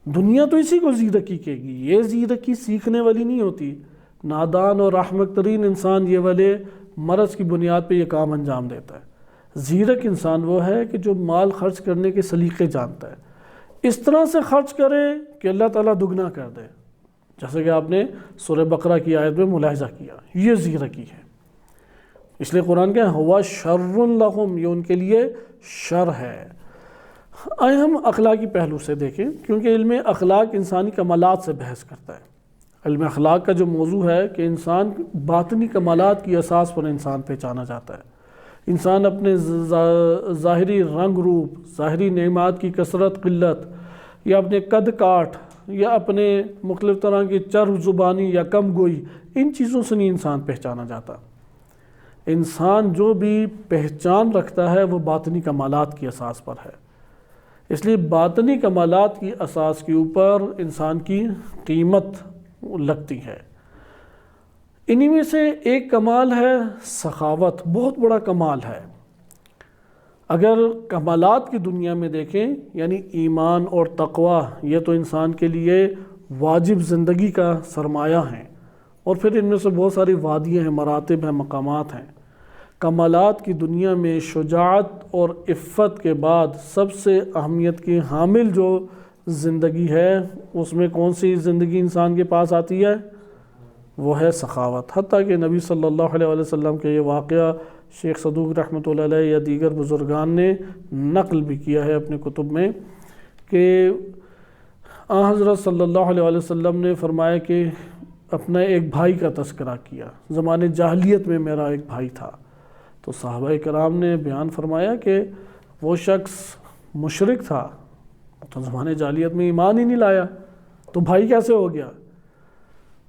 دنیا تو اسی کو زیرکی کہے گی، یہ زیرکی سیکھنے والی نہیں ہوتی۔ نادان اور احمق ترین انسان یہ والے مرض کی بنیاد پہ یہ کام انجام دیتا ہے۔ زیرک انسان وہ ہے کہ جو مال خرچ کرنے کے سلیقے جانتا ہے، اس طرح سے خرچ کرے کہ اللہ تعالیٰ دگنا کر دے، جیسے کہ آپ نے سورہ بقرہ کی آیت میں ملاحظہ کیا، یہ زیرکی ہے۔ اس لیے قرآن کہ ہوا شر لہم، یہ ان کے لیے شر ہے۔ آئے ہم اخلاقی پہلو سے دیکھیں، کیونکہ علم اخلاق انسانی کمالات سے بحث کرتا ہے۔ علم اخلاق کا جو موضوع ہے کہ انسان باطنی کمالات کی اساس پر انسان پہچانا جاتا ہے۔ انسان اپنے ظاہری رنگ روپ، ظاہری نعمات کی کثرت قلت، یا اپنے قد کاٹ، یا اپنے مختلف طرح کی چرب زبانی یا کم گوئی، ان چیزوں سے نہیں انسان پہچانا جاتا۔ انسان جو بھی پہچان رکھتا ہے وہ باطنی کمالات کی اساس پر ہے، اس لیے باطنی کمالات کی اساس کے اوپر انسان کی قیمت لگتی ہے۔ انہی میں سے ایک کمال ہے سخاوت، بہت بڑا کمال ہے۔ اگر کمالات کی دنیا میں دیکھیں، یعنی ایمان اور تقوی، یہ تو انسان کے لیے واجب زندگی کا سرمایہ ہیں، اور پھر ان میں سے بہت ساری وادیاں ہیں، مراتب ہیں، مقامات ہیں۔ کمالات کی دنیا میں شجاعت اور عفت کے بعد سب سے اہمیت کی حامل جو زندگی ہے، اس میں کون سی زندگی انسان کے پاس آتی ہے؟ وہ ہے سخاوت۔ حتیٰ کہ نبی صلی اللہ علیہ وسلم کے یہ واقعہ شیخ صدوق رحمۃ اللہ علیہ یا دیگر بزرگان نے نقل بھی کیا ہے اپنے کتب میں، کہ حضرت صلی اللہ علیہ وسلم نے فرمایا کہ اپنے ایک بھائی کا تذکرہ کیا، زمانے جاہلیت میں میرا ایک بھائی تھا، تو صحابہ کرام نے بیان فرمایا کہ وہ شخص مشرک تھا، تو زمانے جاہلیت میں ایمان ہی نہیں لایا، تو بھائی کیسے ہو گیا؟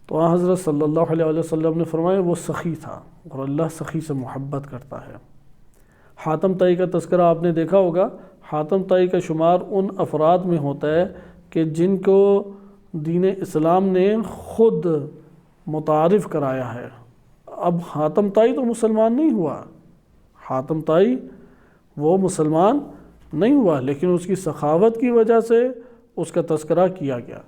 تو حضرت صلی اللہ علیہ وسلم نے فرمایا وہ سخی تھا، اور اللہ سخی سے محبت کرتا ہے۔ حاتم طائی کا تذکرہ آپ نے دیکھا ہوگا، حاتم طائی کا شمار ان افراد میں ہوتا ہے کہ جن کو دین اسلام نے خود متعارف کرایا ہے۔ اب حاتم طائی تو مسلمان نہیں ہوا، حاتم طائی وہ مسلمان نہیں ہوا، لیکن اس کی سخاوت کی وجہ سے اس کا تذکرہ کیا گیا۔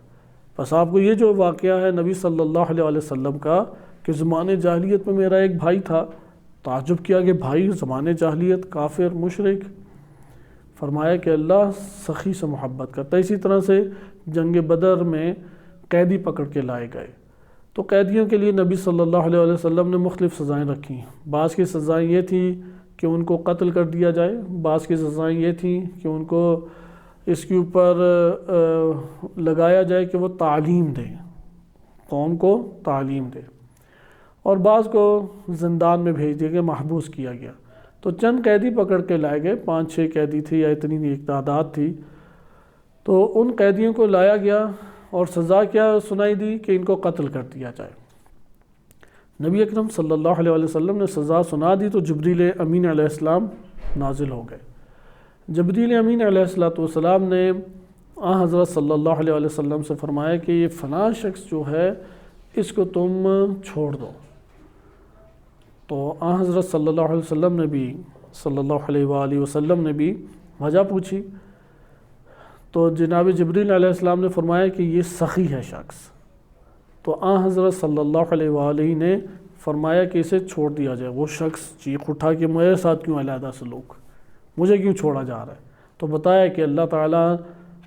بس آپ کو یہ جو واقعہ ہے نبی صلی اللہ علیہ وسلم کا کہ زمانے جاہلیت میں میرا ایک بھائی تھا، تعجب کیا کہ بھائی زمانے جاہلیت، کافر، مشرک، فرمایا کہ اللہ سخی سے محبت کرتا ہے۔ اسی طرح سے جنگ بدر میں قیدی پکڑ کے لائے گئے، تو قیدیوں کے لیے نبی صلی اللہ علیہ وسلم نے مختلف سزائیں رکھی۔ بعض کی سزائیں یہ تھیں کہ ان کو قتل کر دیا جائے، بعض کی سزائیں یہ تھیں کہ ان کو اس کے اوپر لگایا جائے کہ وہ تعلیم دے، قوم کو تعلیم دے، اور بعض کو زندان میں بھیج دیا گیا، محبوس کیا گیا۔ تو چند قیدی پکڑ کے لائے گئے، 5-6 قیدی تھے یا اتنی ایک تعداد تھی، تو ان قیدیوں کو لایا گیا اور سزا کیا سنائی دی کہ ان کو قتل کر دیا جائے۔ نبی اکرم صلی اللہ علیہ وسلم نے سزا سنا دی تو جبریل امین علیہ السلام نازل ہو گئے۔ جبریل امین علیہ السلام نے حضرت صلی اللہ علیہ وسلم سے فرمایا کہ یہ فلاں شخص جو ہے اس کو تم چھوڑ دو۔ تو حضرت صلی اللہ علیہ وسلم نے بھی وآلہ وسلم نے بھی وجہ پوچھی، تو جناب جبریل علیہ السلام نے فرمایا کہ یہ سخی ہے شخص۔ تو حضرت صلی اللہ علیہ وآلہ نے فرمایا کہ اسے چھوڑ دیا جائے۔ وہ شخص چیخ اٹھا کہ میرے ساتھ کیوں علیحدہ سلوک، مجھے کیوں چھوڑا جا رہا ہے؟ تو بتایا کہ اللہ تعالیٰ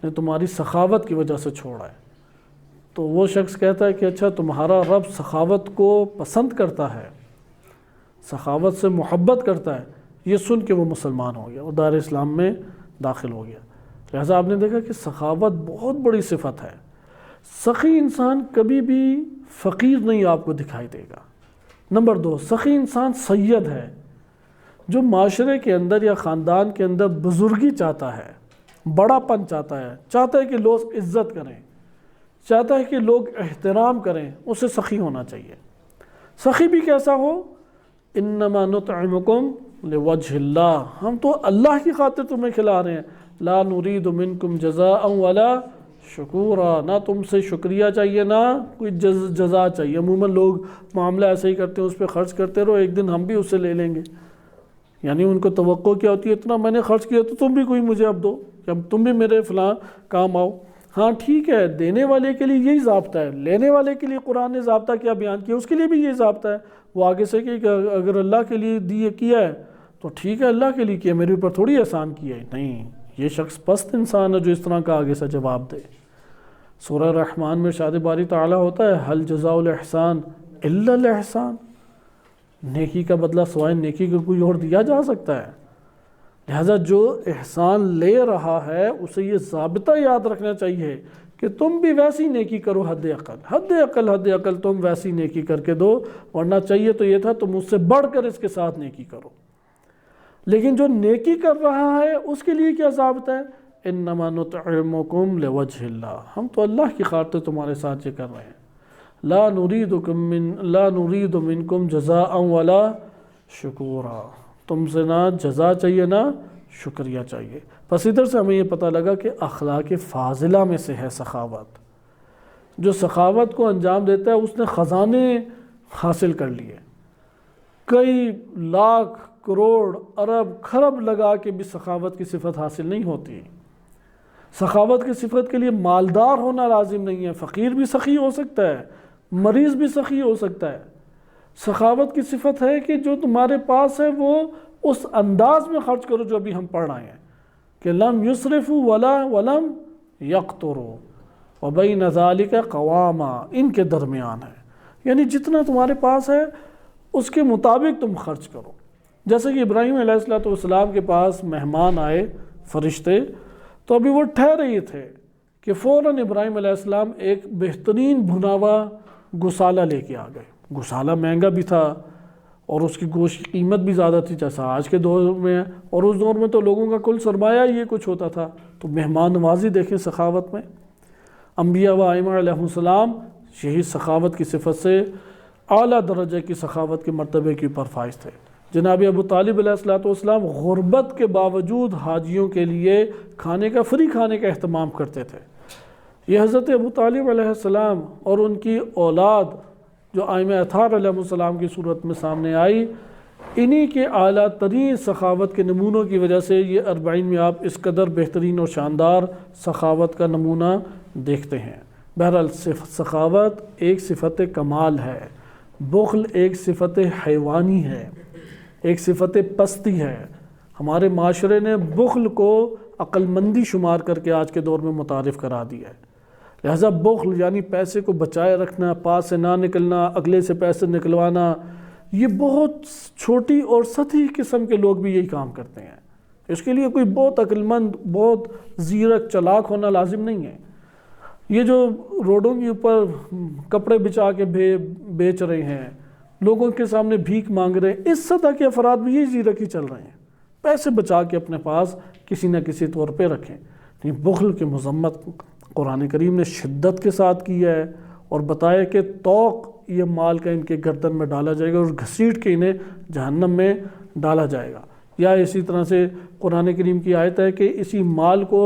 نے تمہاری سخاوت کی وجہ سے چھوڑا ہے۔ تو وہ شخص کہتا ہے کہ اچھا تمہارا رب سخاوت کو پسند کرتا ہے، سخاوت سے محبت کرتا ہے۔ یہ سن کے وہ مسلمان ہو گیا، وہ دار اسلام میں داخل ہو گیا۔ لہٰذا آپ نے دیکھا کہ سخاوت بہت بڑی صفت ہے۔ سخی انسان کبھی بھی فقیر نہیں آپ کو دکھائی دے گا۔ نمبر 2، سخی انسان سید ہے، جو معاشرے کے اندر یا خاندان کے اندر بزرگی چاہتا ہے، بڑا پن چاہتا ہے کہ لوگ عزت کریں، چاہتا ہے کہ لوگ احترام کریں، اسے سخی ہونا چاہیے۔ سخی بھی کیسا ہو؟ انما نطعمکم لوجہ اللہ، ہم تو اللہ کی خاطر تمہیں کھلا رہے ہیں۔ لا نرید منکم جزاء ولا شکورا، نہ تم سے شکریہ چاہیے نہ کوئی جزا چاہیے۔ عموماً لوگ معاملہ ایسے ہی کرتے ہیں، اس پہ خرچ کرتے رہو، ایک دن ہم بھی اسے لے لیں گے۔ یعنی ان کو توقع کیا ہوتی ہے، اتنا میں نے خرچ کیا تو تم بھی کوئی مجھے اب دو، یا تم بھی میرے فلاں کام آؤ۔ ہاں ٹھیک ہے، دینے والے کے لیے یہی ضابطہ ہے، لینے والے کے لیے قرآن نے ضابطہ کیا بیان کیا، اس کے لیے بھی یہی ضابطہ ہے۔ وہ آگے سے کہ اگر اللہ کے لیے کیا ہے تو ٹھیک ہے، اللہ کے لیے کیا، میرے اوپر تھوڑی احسان کیا ہے۔ نہیں، یہ شخص پست انسان ہے جو اس طرح کا آگے سے جواب دے۔ سورہ رحمان میں ارشاد باری تعالیٰ ہوتا ہے حل جزاء الاحسان الا الاحسان، نیکی کا بدلہ سوائے نیکی کا کوئی اور دیا جا سکتا ہے؟ لہذا جو احسان لے رہا ہے اسے یہ ضابطہ یاد رکھنا چاہیے کہ تم بھی ویسی نیکی کرو، حد عقل تم ویسی نیکی کر کے دو، ورنہ چاہیے تو یہ تھا تم اس سے بڑھ کر اس کے ساتھ نیکی کرو۔ لیکن جو نیکی کر رہا ہے اس کے لیے کیا ضابطہ ہے؟ انما نطعمکم لوجہ اللہ، ہم تو اللہ کی خاطر تمہارے ساتھ یہ کر رہے ہیں۔ لا نرید منکم جزاء ولا شکورا، تم سے نہ جزا چاہیے نہ شکریہ چاہیے۔ پس ادھر سے ہمیں یہ پتہ لگا کہ اخلاق فاضلہ میں سے ہے سخاوت۔ جو سخاوت کو انجام دیتا ہے اس نے خزانے حاصل کر لیے، کئی لاکھ کروڑ ارب خرب لگا کے بھی سخاوت کی صفت حاصل نہیں ہوتی۔ سخاوت کی صفت کے لیے مالدار ہونا لازم نہیں ہے، فقیر بھی سخی ہو سکتا ہے، مریض بھی سخی ہو سکتا ہے۔ سخاوت کی صفت ہے کہ جو تمہارے پاس ہے وہ اس انداز میں خرچ کرو جو ابھی ہم پڑھ رہے ہیں کہ لم یسرفوا ولم یقتروا وبین ذلک قواما، ان کے درمیان ہے، یعنی جتنا تمہارے پاس ہے اس کے مطابق تم خرچ کرو۔ جیسے کہ ابراہیم علیہ السلام کے پاس مہمان آئے فرشتے، تو ابھی وہ ٹھہرے ہی تھے کہ فوراً ابراہیم علیہ السلام ایک بہترین بھنا ہوا گوسالہ لے کے آ گئے۔ گوسالہ مہنگا بھی تھا اور اس کی گوشت کی قیمت بھی زیادہ تھی جیسا آج کے دور میں ہے، اور اس دور میں تو لوگوں کا کل سرمایہ یہ کچھ ہوتا تھا۔ تو مہمان نوازی دیکھیں سخاوت میں، انبیاء و ائمہ علیہ السلام یہی سخاوت کی صفت سے اعلیٰ درجے کی سخاوت کے مرتبے کے اوپر فائز تھے۔ جناب ابو طالب علیہ السلام غربت کے باوجود حاجیوں کے لیے کھانے کا فری کھانے کا اہتمام کرتے تھے۔ یہ حضرت ابو طالب علیہ السلام اور ان کی اولاد جو ائمہ اطہار علیہ السلام کی صورت میں سامنے آئی، انہی کے اعلیٰ ترین سخاوت کے نمونوں کی وجہ سے یہ 40 میں آپ اس قدر بہترین اور شاندار سخاوت کا نمونہ دیکھتے ہیں۔ بہرحال سخاوت ایک صفت کمال ہے، بخل ایک صفت حیوانی ہے، ایک صفت پستی ہے۔ ہمارے معاشرے نے بخل کو عقل مندی شمار کر کے آج کے دور میں متعارف کرا دیا ہے۔ لہذا بخل یعنی پیسے کو بچائے رکھنا، پاس سے نہ نکلنا، اگلے سے پیسے نکلوانا، یہ بہت چھوٹی اور سطحی قسم کے لوگ بھی یہی کام کرتے ہیں۔ اس کے لیے کوئی بہت عقل مند، بہت زیرک چالاک ہونا لازم نہیں ہے۔ یہ جو روڈوں کے اوپر کپڑے بچا کے بیچ رہے ہیں، لوگوں کے سامنے بھیک مانگ رہے ہیں، اس سطح کے افراد بھی یہ زیرک ہی چل رہے ہیں، پیسے بچا کے اپنے پاس کسی نہ کسی طور پہ رکھیں۔ بخل کی مذمت قرآن کریم نے شدت کے ساتھ کیا ہے اور بتایا کہ توق یہ مال کا ان کے گردن میں ڈالا جائے گا اور گھسیٹ کے انہیں جہنم میں ڈالا جائے گا۔ یا اسی طرح سے قرآن کریم کی آیت ہے کہ اسی مال کو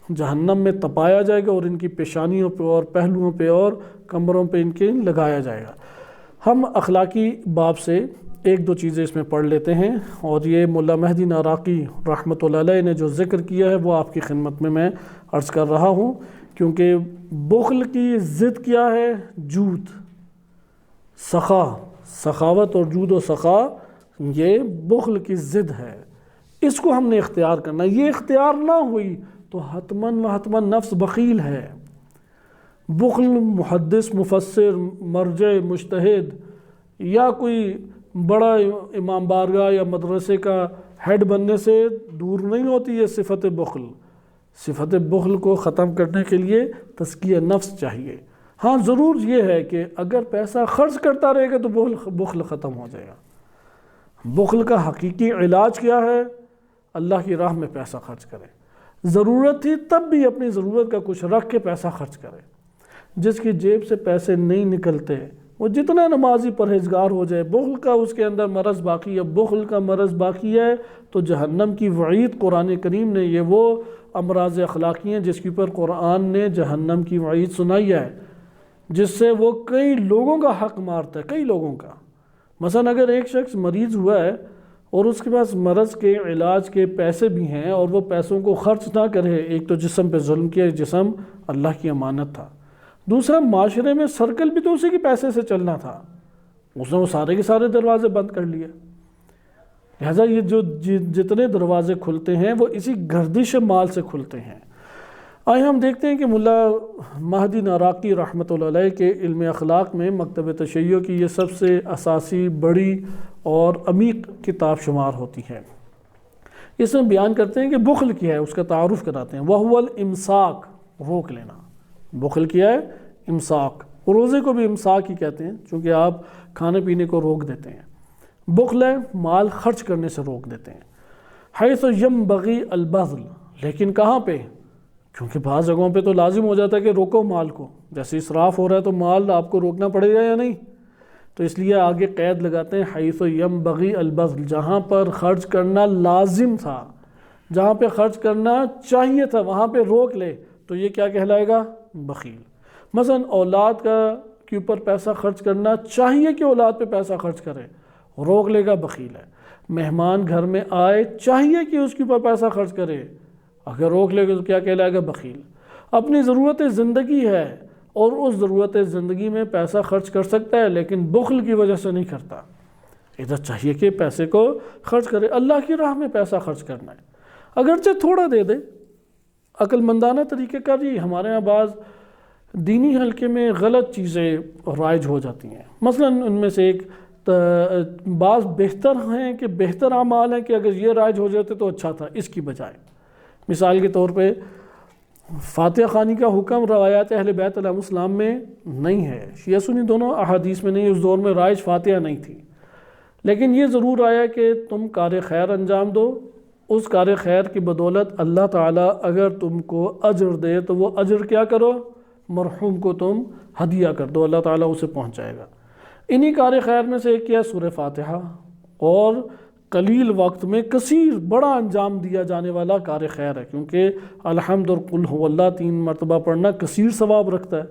جہنم میں تپایا جائے گا اور ان کی پیشانیوں پہ اور پہلوؤں پہ اور کمروں پہ ان کے لگایا جائے گا۔ ہم اخلاقی باب سے ایک دو چیزیں اس میں پڑھ لیتے ہیں، اور یہ مولا مہدی ناراقی رحمۃ اللہ علیہ نے جو ذکر کیا ہے وہ آپ کی خدمت میں عرض کر رہا ہوں، کیونکہ بخل کی ضد کیا ہے؟ جود، سخا، سخاوت اور جود و سخا یہ بخل کی ضد ہے، اس کو ہم نے اختیار کرنا۔ یہ اختیار نہ ہوئی تو حتماً و حتماً نفس بخیل ہے۔ بخل محدث، مفسر، مرجع، مجتہد یا کوئی بڑا امام بارگاہ یا مدرسے کا ہیڈ بننے سے دور نہیں ہوتی ہے صفت بخل۔ صفت بخل کو ختم کرنے کے لیے تزکیہ نفس چاہیے۔ ہاں ضرور یہ ہے کہ اگر پیسہ خرچ کرتا رہے گا تو بخل ختم ہو جائے گا۔ بخل کا حقیقی علاج کیا ہے؟ اللہ کی راہ میں پیسہ خرچ کرے، ضرورت تھی تب بھی اپنی ضرورت کا کچھ رکھ کے پیسہ خرچ کرے۔ جس کی جیب سے پیسے نہیں نکلتے وہ جتنا نمازی پرہیزگار ہو جائے، بخل کا اس کے اندر مرض باقی ہے، بخل کا مرض باقی ہے تو جہنم کی وعید قرآن کریم نے، یہ وہ امراض اخلاقی ہیں جس کے اوپر قرآن نے جہنم کی وعید سنائی ہے، جس سے وہ کئی لوگوں کا حق مارتا ہے، کئی لوگوں کا۔ مثلا اگر ایک شخص مریض ہوا ہے اور اس کے پاس مرض کے علاج کے پیسے بھی ہیں اور وہ پیسوں کو خرچ نہ کرے، ایک تو جسم پہ ظلم کیا، جسم اللہ کی امانت تھا، دوسرا معاشرے میں سرکل بھی تو اسی کے پیسے سے چلنا تھا، اس نے وہ سارے کے سارے دروازے بند کر لیے۔ لہٰذا یہ جو جتنے دروازے کھلتے ہیں وہ اسی گردش مال سے کھلتے ہیں۔ آئے ہم دیکھتے ہیں کہ مولا مہدی ناراقی رحمۃ اللہ علیہ کے علم اخلاق میں مکتب تشیع کی یہ سب سے اساسی، بڑی اور عمیق کتاب شمار ہوتی ہے۔ اس میں بیان کرتے ہیں کہ بخل کیا ہے، اس کا تعارف کراتے ہیں۔ وَهُوَ الْإِمْسَاك، روک لینا۔ بخل کیا ہے؟ امساک۔ روزے کو بھی امساک ہی کہتے ہیں چونکہ آپ کھانے پینے کو روک دیتے ہیں۔ بخل ہے مال خرچ کرنے سے روک دیتے ہیں۔ حیث ینبغی البذل، لیکن کہاں پہ؟ کیونکہ بعض جگہوں پہ تو لازم ہو جاتا ہے کہ روکو مال کو، جیسے اسراف ہو رہا ہے تو مال آپ کو روکنا پڑے گا یا نہیں، تو اس لیے آگے قید لگاتے ہیں حیث ینبغی البذل، جہاں پر خرچ کرنا لازم تھا، جہاں پہ خرچ کرنا چاہیے تھا وہاں پہ روک لے تو یہ کیا کہلائے گا؟ بخیل۔ مثلا اولاد کے اوپر پیسہ خرچ کرنا چاہیے کہ اولاد پہ پیسہ خرچ کرے، روک لے گا، بخیل ہے۔ مہمان گھر میں آئے، چاہیے کہ اس کے اوپر پیسہ خرچ کرے، اگر روک لے گا تو کیا کہلائے گا؟ بخیل۔ اپنی ضرورت زندگی ہے اور اس ضرورت زندگی میں پیسہ خرچ کر سکتا ہے لیکن بخل کی وجہ سے نہیں کرتا، ادھر چاہیے کہ پیسے کو خرچ کرے، اللہ کی راہ میں پیسہ خرچ کرنا ہے، اگرچہ تھوڑا دے دے، عقل مندانہ طریقے کا۔ جی ہمارے ہاں بعض دینی حلقے میں غلط چیزیں رائج ہو جاتی ہیں، مثلا ان میں سے ایک بعض بہتر ہیں کہ بہتر اعمال ہیں کہ اگر یہ رائج ہو جاتے تو اچھا تھا، اس کی بجائے مثال کے طور پہ فاتحہ خوانی کا حکم روایات اہل بیت علیہ السلام میں نہیں ہے، شیعہ سنی دونوں احادیث میں نہیں، اس دور میں رائج فاتحہ نہیں تھی، لیکن یہ ضرور آیا کہ تم کار خیر انجام دو، اس کار خیر کی بدولت اللہ تعالیٰ اگر تم کو اجر دے تو وہ اجر کیا کرو؟ مرحوم کو تم ہدیہ کر دو، اللہ تعالیٰ اسے پہنچائے گا۔ انہی کار خیر میں سے ایک کیا؟ سورہ فاتحہ، اور قلیل وقت میں کثیر بڑا انجام دیا جانے والا کار خیر ہے، کیونکہ الحمد اور قل هو اللہ 3 مرتبہ پڑھنا کثیر ثواب رکھتا ہے۔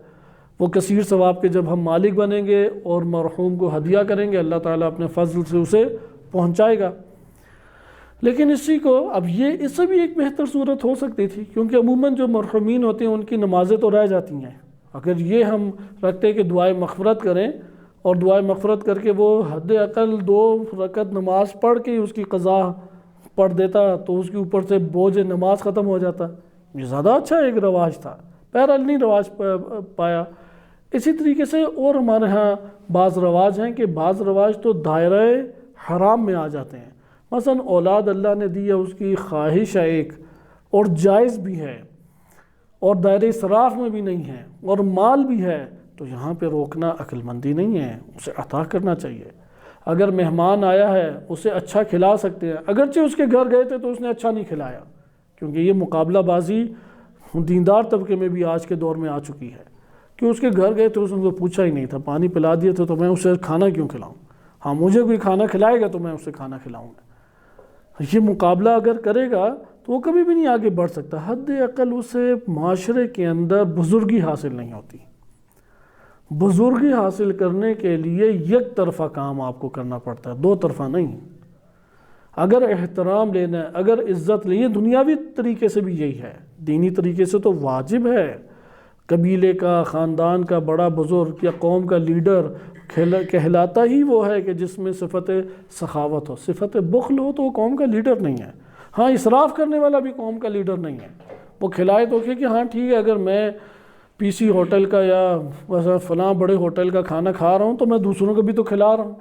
وہ کثیر ثواب کے جب ہم مالک بنیں گے اور مرحوم کو ہدیہ کریں گے، اللہ تعالیٰ اپنے فضل سے اسے پہنچائے گا۔ لیکن اسی کو اب یہ اس سے بھی ایک بہتر صورت ہو سکتی تھی، کیونکہ عموماً جو مرحومین ہوتے ہیں ان کی نمازیں تو رہ جاتی ہیں، اگر یہ ہم رکھتے ہیں کہ دعائے مغفرت کریں اور دعائے مغفرت کر کے وہ حد اقل 2 رکعت نماز پڑھ کے اس کی قضا پڑھ دیتا تو اس کے اوپر سے بوجھ نماز ختم ہو جاتا، یہ زیادہ اچھا ایک رواج تھا، بہرحال نہیں رواج پایا۔ اسی طریقے سے اور ہمارے ہاں بعض رواج ہیں کہ بعض رواج تو دائرہ حرام میں آ جاتے ہیں، مثلا اولاد اللہ نے دی ہے، اس کی خواہش ہے ایک اور جائز بھی ہے اور دائرہ اسراف میں بھی نہیں ہے اور مال بھی ہے، تو یہاں پہ روکنا عقل مندی نہیں ہے، اسے عطا کرنا چاہیے۔ اگر مہمان آیا ہے اسے اچھا کھلا سکتے ہیں، اگرچہ اس کے گھر گئے تھے تو اس نے اچھا نہیں کھلایا، کیونکہ یہ مقابلہ بازی دیندار طبقے میں بھی آج کے دور میں آ چکی ہے کہ اس کے گھر گئے تو اس نے تو پوچھا ہی نہیں تھا، پانی پلا دیے تھے تو میں اسے کھانا کیوں کھلاؤں؟ ہاں مجھے کوئی کھانا کھلائے گا تو میں اسے کھانا کھلاؤں گا۔ یہ مقابلہ اگر کرے گا تو وہ کبھی بھی نہیں آگے بڑھ سکتا۔ حد اقل اسے معاشرے کے اندر بزرگی حاصل نہیں ہوتی۔ بزرگی حاصل کرنے کے لیے یک طرفہ کام آپ کو کرنا پڑتا ہے، دو طرفہ نہیں۔ اگر احترام لینا ہے، اگر عزت لینی، دنیاوی طریقے سے بھی یہی ہے، دینی طریقے سے تو واجب ہے۔ قبیلے کا، خاندان کا بڑا بزرگ یا قوم کا لیڈر کہلاتا ہی وہ ہے کہ جس میں صفت سخاوت ہو۔ صفت بخل ہو تو وہ قوم کا لیڈر نہیں ہے۔ ہاں اسراف کرنے والا بھی قوم کا لیڈر نہیں ہے۔ وہ کھلائے تو کہ ہاں ٹھیک ہے، اگر میں پی سی ہوٹل کا یا فلاں بڑے ہوٹل کا کھانا کھا رہا ہوں تو میں دوسروں کو بھی تو کھلا رہا ہوں۔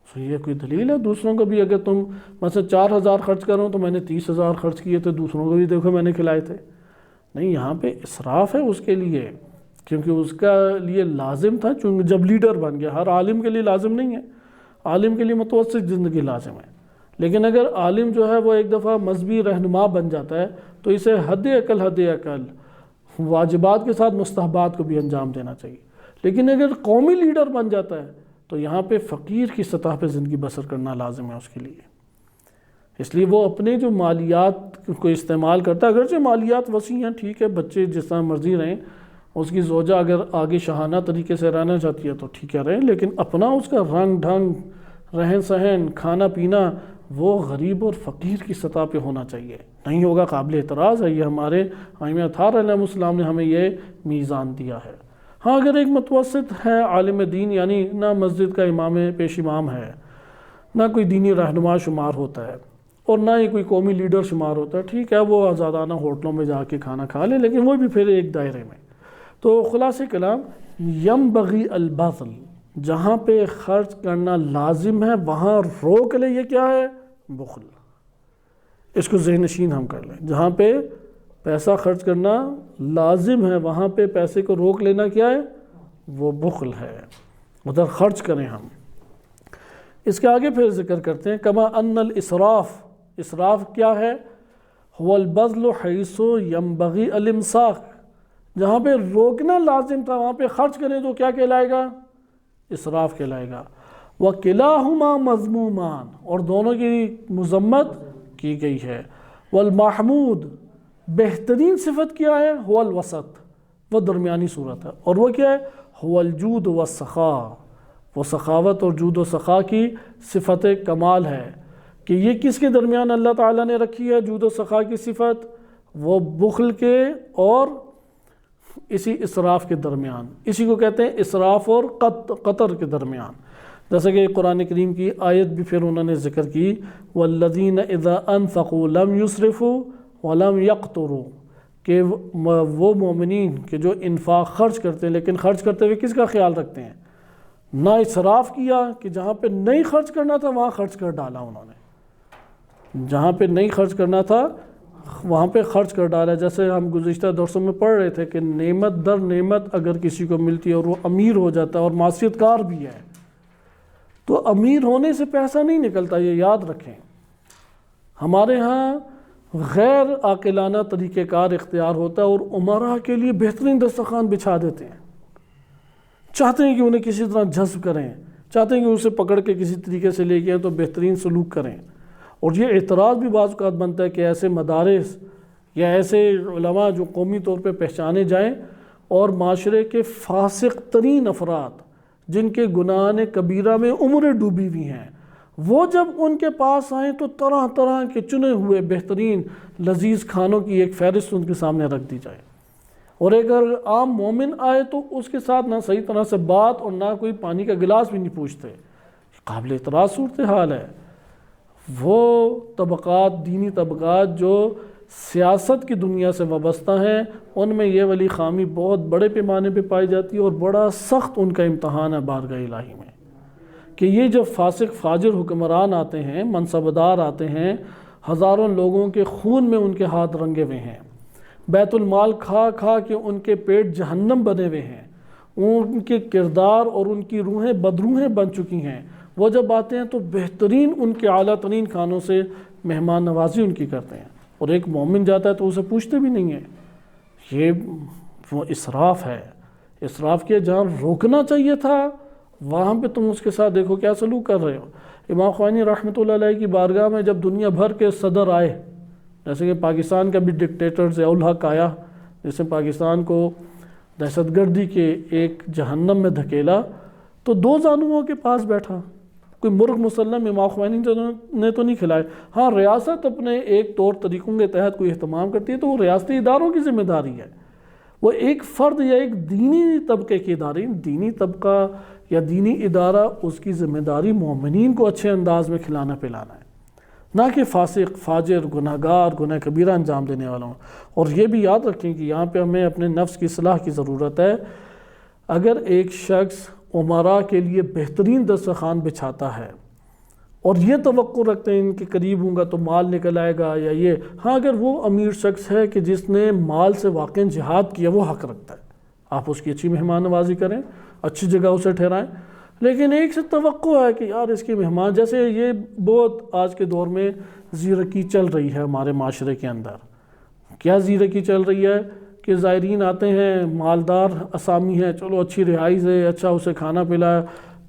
تو یہ کوئی دلیل ہے؟ دوسروں کو بھی اگر تم مثلا 4,000 خرچ کر رہا ہوں تو میں نے 30,000 خرچ کیے تھے، دوسروں کو بھی دیکھو میں نے کھلائے تھے۔ نہیں، یہاں پہ اسراف ہے اس کے لیے، کیونکہ اس کا لیے لازم تھا، چونکہ جب لیڈر بن گیا۔ ہر عالم کے لیے لازم نہیں ہے، عالم کے لیے متوسط زندگی لازم ہے، لیکن اگر عالم جو ہے وہ ایک دفعہ مذہبی رہنما بن جاتا ہے تو اسے حد اقل واجبات کے ساتھ مستحبات کو بھی انجام دینا چاہیے۔ لیکن اگر قومی لیڈر بن جاتا ہے تو یہاں پہ فقیر کی سطح پہ زندگی بسر کرنا لازم ہے اس کے لیے۔ اس لیے وہ اپنے جو مالیات کو استعمال کرتا ہے، اگرچہ مالیات وسیع ہیں، ٹھیک ہے، بچے جس طرح مرضی رہیں، اس کی زوجہ اگر آگے شاہانہ طریقے سے رہنا چاہتی ہے تو ٹھیک ہے رہیں، لیکن اپنا اس کا رنگ ڈھنگ، رہن سہن، کھانا پینا وہ غریب اور فقیر کی سطح پہ ہونا چاہیے۔ نہیں ہوگا قابل اعتراض ہے، یہ ہمارے ائمہ اطہار علیہ السلام نے ہمیں یہ میزان دیا ہے۔ ہاں اگر ایک متوسط ہے عالم دین، یعنی نہ مسجد کا امام پیش امام ہے، نہ کوئی دینی رہنما شمار ہوتا ہے، اور نہ ہی کوئی قومی لیڈر شمار ہوتا ہے، ٹھیک ہے وہ آزادانہ ہوٹلوں میں جا کے کھانا کھا لے، لیکن وہ بھی پھر ایک دائرے میں۔ تو خلاصہ کلام، ینبغی البذل، جہاں پہ خرچ کرنا لازم ہے وہاں روک لے، یہ کیا ہے؟ بخل۔ اس کو ذہن نشین ہم کر لیں، جہاں پہ پیسہ خرچ کرنا لازم ہے وہاں پہ پیسے کو روک لینا کیا ہے؟ وہ بخل ہے، ادھر خرچ کریں ہم۔ اس کے آگے پھر ذکر کرتے ہیں، کما ان الاسراف، اسراف کیا ہے؟ هو البذل حیث ینبغی الامساک، جہاں پہ روکنا لازم تھا وہاں پہ خرچ کریں تو کیا کہلائے گا؟ اسراف کہلائے گا۔ وَكِلَاهُمَا مَذْمُومَان، اور دونوں کی مذمت کی گئی ہے۔ والمحمود، بہترین صفت کیا ہے؟ هو الوسط، وہ درمیانی صورت ہے، اور وہ کیا ہے؟ هو الجود والسخاء، وہ سخاوت اور جود و سخا کی صفت کمال ہے۔ کہ یہ کس کے درمیان اللہ تعالیٰ نے رکھی ہے جود و سخا کی صفت؟ وہ بخل کے اور اسی اسراف کے درمیان، اسی کو کہتے ہیں اسراف اور قطر کے درمیان۔ جیسا کہ قرآن کریم کی آیت بھی پھر انہوں نے ذکر کی، وَالَّذِينَ إِذَا أَنفَقُوا لَمْ يُسْرِفُوا وَلَمْ يَقْتُرُوا، کہ وہ مومنین کہ جو انفاق خرچ کرتے ہیں لیکن خرچ کرتے ہوئے کس کا خیال رکھتے ہیں؟ نہ اسراف کیا کہ جہاں پہ نہیں خرچ کرنا تھا وہاں خرچ کر ڈالا، انہوں نے جہاں پہ نہیں خرچ کرنا تھا وہاں پہ خرچ کر ڈالا۔ جیسے ہم گزشتہ درسوں میں پڑھ رہے تھے کہ نعمت در نعمت اگر کسی کو ملتی ہے اور وہ امیر ہو جاتا ہے اور معصیت کار بھی ہے، تو امیر ہونے سے پیسہ نہیں نکلتا، یہ یاد رکھیں۔ ہمارے ہاں غیر عاقلانہ طریقہ کار اختیار ہوتا ہے اور امراء کے لیے بہترین دسترخوان بچھا دیتے ہیں، چاہتے ہیں کہ انہیں کسی طرح جذب کریں، چاہتے ہیں کہ اسے پکڑ کے کسی طریقے سے لے کے تو بہترین سلوک کریں۔ اور یہ اعتراض بھی بعض اوقات بنتا ہے کہ ایسے مدارس یا ایسے علماء جو قومی طور پہ پہچانے جائیں اور معاشرے کے فاسق ترین افراد جن کے گناہان کبیرہ میں عمریں ڈوبی ہوئی ہیں، وہ جب ان کے پاس آئیں تو طرح طرح کے چنے ہوئے بہترین لذیذ کھانوں کی ایک فہرست ان کے سامنے رکھ دی جائے، اور اگر عام مومن آئے تو اس کے ساتھ نہ صحیح طرح سے بات اور نہ کوئی پانی کا گلاس بھی نہیں پوچھتے۔ قابل اعتراض صورتحال ہے۔ وہ طبقات، دینی طبقات جو سیاست کی دنیا سے وابستہ ہیں، ان میں یہ والی خامی بہت بڑے پیمانے پہ پائی جاتی ہے، اور بڑا سخت ان کا امتحان ہے بارگاہ الہی میں، کہ یہ جب فاسق فاجر حکمران آتے ہیں، منصبدار آتے ہیں، ہزاروں لوگوں کے خون میں ان کے ہاتھ رنگے ہوئے ہیں، بیت المال کھا کھا کے ان کے پیٹ جہنم بنے ہوئے ہیں، ان کے کردار اور ان کی روحیں بدروحیں بن چکی ہیں، وہ جب آتے ہیں تو بہترین ان کے اعلیٰ ترین کھانوں سے مہمان نوازی ان کی کرتے ہیں، اور ایک مومن جاتا ہے تو اسے پوچھتے بھی نہیں ہیں۔ یہ وہ اسراف ہے، اسراف کیا جہاں روکنا چاہیے تھا وہاں پہ تم اس کے ساتھ دیکھو کیا سلوک کر رہے ہو۔ امام خمینی رحمۃ اللہ علیہ کی بارگاہ میں جب دنیا بھر کے صدر آئے، جیسے کہ پاکستان کا بھی ڈکٹیٹر ضیاء الحق آیا جس نے پاکستان کو دہشت گردی کے ایک جہنم میں دھکیلا، تو دو زانوؤں کے پاس بیٹھا، کوئی مرغ مسلم امام خمینی نے تو نہیں کھلائے۔ ہاں ریاست اپنے ایک طور طریقوں کے تحت کوئی اہتمام کرتی ہے تو وہ ریاستی اداروں کی ذمہ داری ہے، وہ ایک فرد یا ایک دینی طبقے کی ادارے، دینی طبقہ یا دینی ادارہ، اس کی ذمہ داری مومنین کو اچھے انداز میں کھلانا پلانا ہے، نہ کہ فاسق فاجر گناہگار گناہ کبیرہ انجام دینے والوں۔ اور یہ بھی یاد رکھیں کہ یہاں پہ ہمیں اپنے نفس کی اصلاح کی ضرورت ہے۔ اگر ایک شخص امراء کے لیے بہترین دسترخوان بچھاتا ہے اور یہ توقع رکھتے ہیں ان کے قریب ہوں گا تو مال نکل آئے گا یا یہ، ہاں اگر وہ امیر شخص ہے کہ جس نے مال سے واقع جہاد کیا وہ حق رکھتا ہے، آپ اس کی اچھی مہمان نوازی کریں، اچھی جگہ اسے ٹھہرائیں، لیکن ایک سے توقع ہے کہ یار اس کے مہمان، جیسے یہ بہت آج کے دور میں زیرکی چل رہی ہے ہمارے معاشرے کے اندر۔ کیا زیرکی چل رہی ہے کہ زائرین آتے ہیں، مالدار اسامی ہیں، چلو اچھی رہائش ہے، اچھا اسے کھانا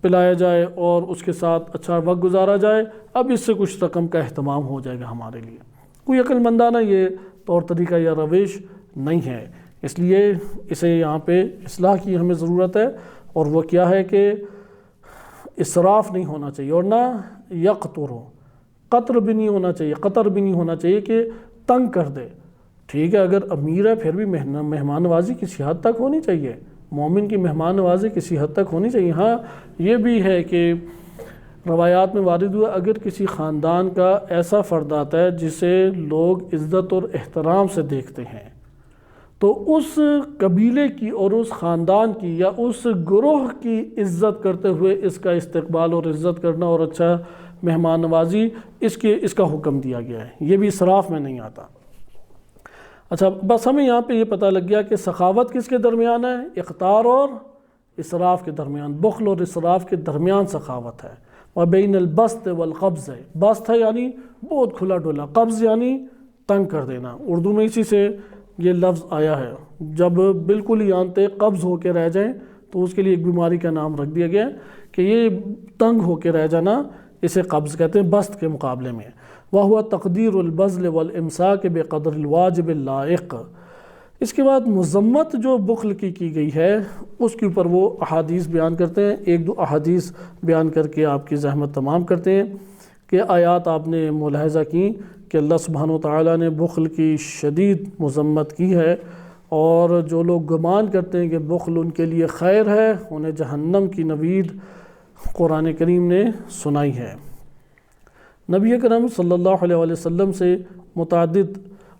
پلایا جائے اور اس کے ساتھ اچھا وقت گزارا جائے، اب اس سے کچھ رقم کا اہتمام ہو جائے گا ہمارے لیے۔ کوئی عقل مندانہ یہ طور طریقہ یا روش نہیں ہے، اس لیے اسے یہاں پہ اصلاح کی ہمیں ضرورت ہے، اور وہ کیا ہے کہ اسراف نہیں ہونا چاہیے، اور نہ یقتر ہو، قطر بھی نہیں ہونا چاہیے، قطر بھی نہیں ہونا چاہیے کہ تنگ کر دے۔ ٹھیک ہے اگر امیر ہے پھر بھی مہمان نوازی کسی حد تک ہونی چاہیے، مومن کی مہمان نوازی کسی حد تک ہونی چاہیے۔ ہاں یہ بھی ہے کہ روایات میں وارد ہوا اگر کسی خاندان کا ایسا فرد آتا ہے جسے لوگ عزت اور احترام سے دیکھتے ہیں تو اس قبیلے کی اور اس خاندان کی یا اس گروہ کی عزت کرتے ہوئے اس کا استقبال اور عزت کرنا اور اچھا مہمان نوازی اس کا حکم دیا گیا ہے، یہ بھی اسراف میں نہیں آتا۔ اچھا بس ہمیں یہاں پہ یہ پتہ لگ گیا کہ سخاوت کس کے درمیان ہے؟ اقتار اور اسراف کے درمیان، بخل اور اسراف کے درمیان سخاوت ہے۔ وبین البسط والقبض ہے، بسط ہے یعنی بہت کھلا ڈولا، قبض یعنی تنگ کر دینا، اردو میں اسی سے یہ لفظ آیا ہے۔ جب بالکل ہی آنتے قبض ہو کے رہ جائیں تو اس کے لیے ایک بیماری کا نام رکھ دیا گیا کہ یہ تنگ ہو کے رہ جانا اسے قبض کہتے ہیں بسط کے مقابلے میں۔ وَهُوَ تَقْدِيرُ الْبَذْلِ وَالْإِمْسَاكِ بِقَدْرِ الْوَاجِبِ اللَّائِقِ۔ اس کے بعد مذمت جو بخل کی گئی ہے اس کے اوپر وہ احادیث بیان کرتے ہیں، ایک دو احادیث بیان کر کے آپ کی زحمت تمام کرتے ہیں کہ آیات آپ نے ملاحظہ کی کہ اللہ سبحانہ وتعالیٰ نے بخل کی شدید مذمت کی ہے، اور جو لوگ گمان کرتے ہیں کہ بخل ان کے لیے خیر ہے انہیں جہنم کی نوید قرآن کریم نے سنائی ہے۔ نبی اکرم صلی اللہ علیہ وسلم سے متعدد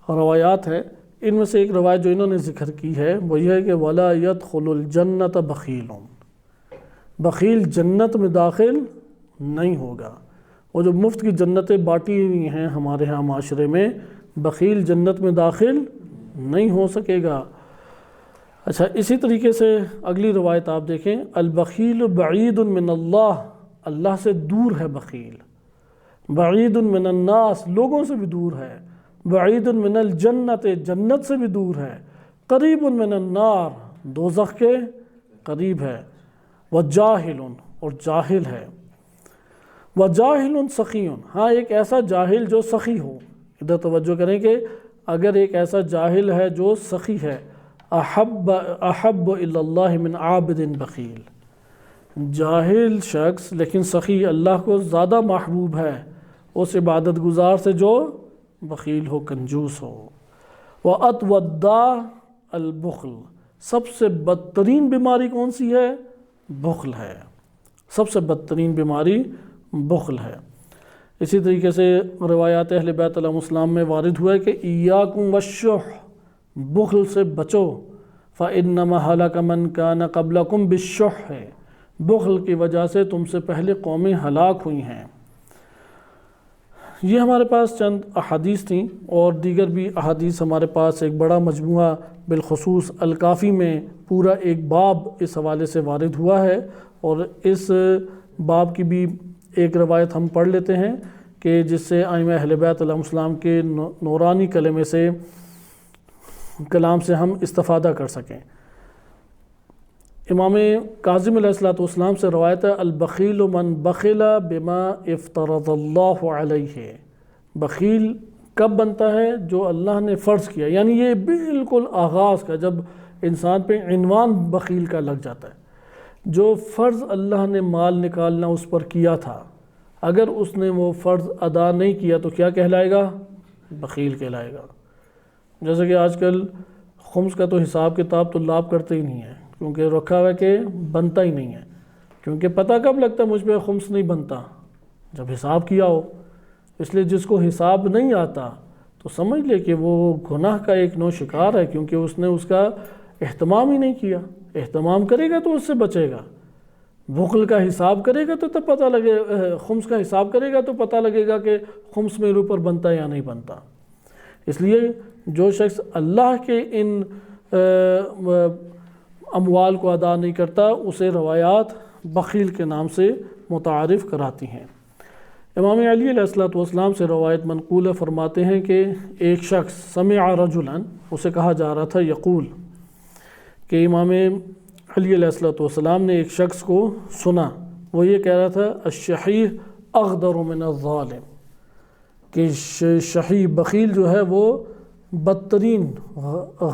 روایات ہیں، ان میں سے ایک روایت جو انہوں نے ذکر کی ہے وہ یہ ہے کہ وَلَا يَدْخُلُ الْجَنَّةَ بَخِيلٌ، بخیل جنت میں داخل نہیں ہوگا۔ وہ جو مفت کی جنتیں بانٹی ہوئی ہیں ہمارے ہاں معاشرے میں، بخیل جنت میں داخل نہیں ہو سکے گا۔ اچھا اسی طریقے سے اگلی روایت آپ دیکھیں، البخیل بعید من اللہ، اللہ سے دور ہے بخیل، بعید من الناس، لوگوں سے بھی دور ہے، بعید من الجنت، جنت سے بھی دور ہے، قریب من النار، دوزخ کے قریب ہے، وجاہل، اور جاہل ہے، وجاہل سخی، ہاں ایک ایسا جاہل جو سخی ہو، ادھر توجہ کریں کہ اگر ایک ایسا جاہل ہے جو سخی ہے، احب الی اللہ من عابد بخیل، جاہل شخص لیکن سخی اللہ کو زیادہ محبوب ہے اس عبادت گزار سے جو بخیل ہو، کنجوس ہو۔ وَأَطْوَ الدَّاءِ البخل، سب سے بدترین بیماری کون سی ہے؟ بخل ہے، سب سے بدترین بیماری بخل ہے۔ اسی طریقے سے روایات اہل بیت علیہ السلام میں وارد ہوا ہے کہ ایاکم والشح، بخل سے بچو، فإنما ہلک من کان قبلکم بالشح، بخل کی وجہ سے تم سے پہلے قومیں ہلاک ہوئی ہیں۔ یہ ہمارے پاس چند احادیث تھیں، اور دیگر بھی احادیث ہمارے پاس ایک بڑا مجموعہ، بالخصوص الکافی میں پورا ایک باب اس حوالے سے وارد ہوا ہے، اور اس باب کی بھی ایک روایت ہم پڑھ لیتے ہیں کہ جس سے ائمہ اہل بیت علیہ السلام کے نورانی کلمے سے کلام سے ہم استفادہ کر سکیں۔ امام کاظم علیہ السلام سے روایت ہے البخیل من بخل بما افترض اللہ علیہ، بخیل کب بنتا ہے؟ جو اللہ نے فرض کیا، یعنی یہ بالکل آغاز کا، جب انسان پہ عنوان بخیل کا لگ جاتا ہے، جو فرض اللہ نے مال نکالنا اس پر کیا تھا، اگر اس نے وہ فرض ادا نہیں کیا تو کیا کہلائے گا؟ بخیل کہلائے گا۔ جیسے کہ آج کل خمس کا تو حساب کتاب تو لاب کرتے ہی نہیں ہے، کیونکہ رکھا ہوا کہ بنتا ہی نہیں ہے، کیونکہ پتہ کب لگتا ہے مجھ پہ خمس نہیں بنتا؟ جب حساب کیا ہو۔ اس لیے جس کو حساب نہیں آتا تو سمجھ لے کہ وہ گناہ کا ایک نوع شکار ہے، کیونکہ اس نے اس کا اہتمام ہی نہیں کیا۔ اہتمام کرے گا تو اس سے بچے گا، بخل کا حساب کرے گا تو تب پتہ لگے، خمس کا حساب کرے گا تو پتہ لگے گا کہ خمس میرے اوپر بنتا ہے یا نہیں بنتا۔ اس لیے جو شخص اللہ کے ان اموال کو ادا نہیں کرتا اسے روایات بخیل کے نام سے متعارف کراتی ہیں۔ امام علی علیہ السلام سے روایت منقول فرماتے ہیں کہ ایک شخص سمع رجلا، اسے کہا جا رہا تھا یقول، کہ امام علی علیہ السلام نے ایک شخص کو سنا، وہ یہ کہہ رہا تھا الشحیح اغدر من الظالم، کہ شحیح بخیل جو ہے وہ بدترین،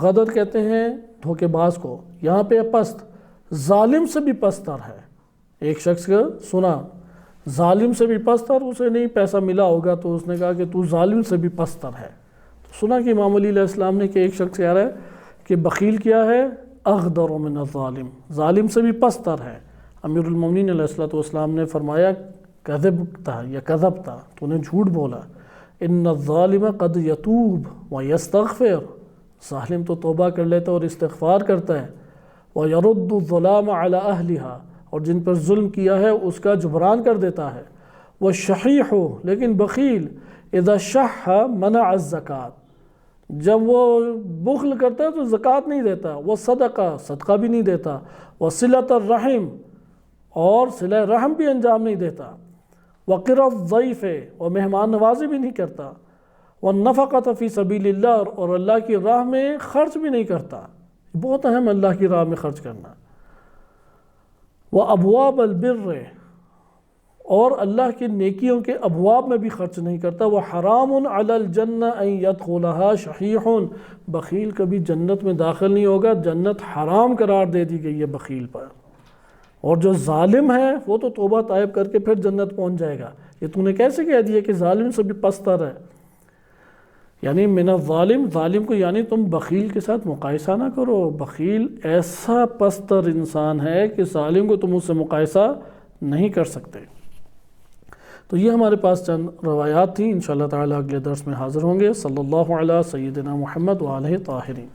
غدر کہتے ہیں دھوکے باز کو، یہاں پہ پست، ظالم سے بھی پستر ہے۔ ایک شخص کا سنا ظالم سے بھی پستر، اسے نہیں پیسہ ملا ہوگا تو اس نے کہا کہ تو ظالم سے بھی پستر ہے۔ تو سنا کہ امام علی علیہ السلام نے کہ ایک شخص کہہ رہا ہے کہ بخیل کیا ہے؟ اغدر من الظالم، ظالم سے بھی پستر ہے۔ امیر المومنین علیہ السلام نے فرمایا کذبتا یا کذبتا، تو نے جھوٹ بولا، ان الظالم قد یتوب ویستغفر، ظالم تو توبہ کر لیتا اور استغفار کرتا ہے، ویرد الظلام علی اہلہا، اور جن پر ظلم کیا ہے اس کا جبران کر دیتا ہے، والشحیح، لیکن بخیل اذا شح منع الزکوٰۃ، جب وہ بخل کرتا ہے تو زکوٰۃ نہیں دیتا، وہ صدقہ بھی نہیں دیتا، وصلۃ الرحم، اور صلہ رحم بھی انجام نہیں دیتا، وقر الضیف، اور مہمان نوازی بھی نہیں کرتا، والنفقۃ فی سبیل اللہ، اور اللہ کی راہ میں خرچ بھی نہیں کرتا۔ بہت اہم اللہ کی راہ میں خرچ کرنا۔ وابواب البر، اور اللہ کی نیکیوں کے ابواب میں بھی خرچ نہیں کرتا۔ وحرام علی الجنہ ان یدخلها شحیح، بخیل کبھی جنت میں داخل نہیں ہوگا، جنت حرام قرار دے دی گئی ہے بخیل پر۔ اور جو ظالم ہے وہ تو توبہ طائب کر کے پھر جنت پہنچ جائے گا۔ یہ تو نے کیسے کہہ دیا کہ ظالم سے بھی پستر ہے؟ یعنی من الظالم، ظالم کو یعنی تم بخیل کے ساتھ مقایسہ نہ کرو، بخیل ایسا پستر انسان ہے کہ ظالم کو تم اس سے مقایسہ نہیں کر سکتے۔ تو یہ ہمارے پاس چند روایات تھیں، انشاءاللہ تعالی اگلے درس میں حاضر ہوں گے۔ صلی اللہ علیہ سیدنا محمد وآلہ طاہرین۔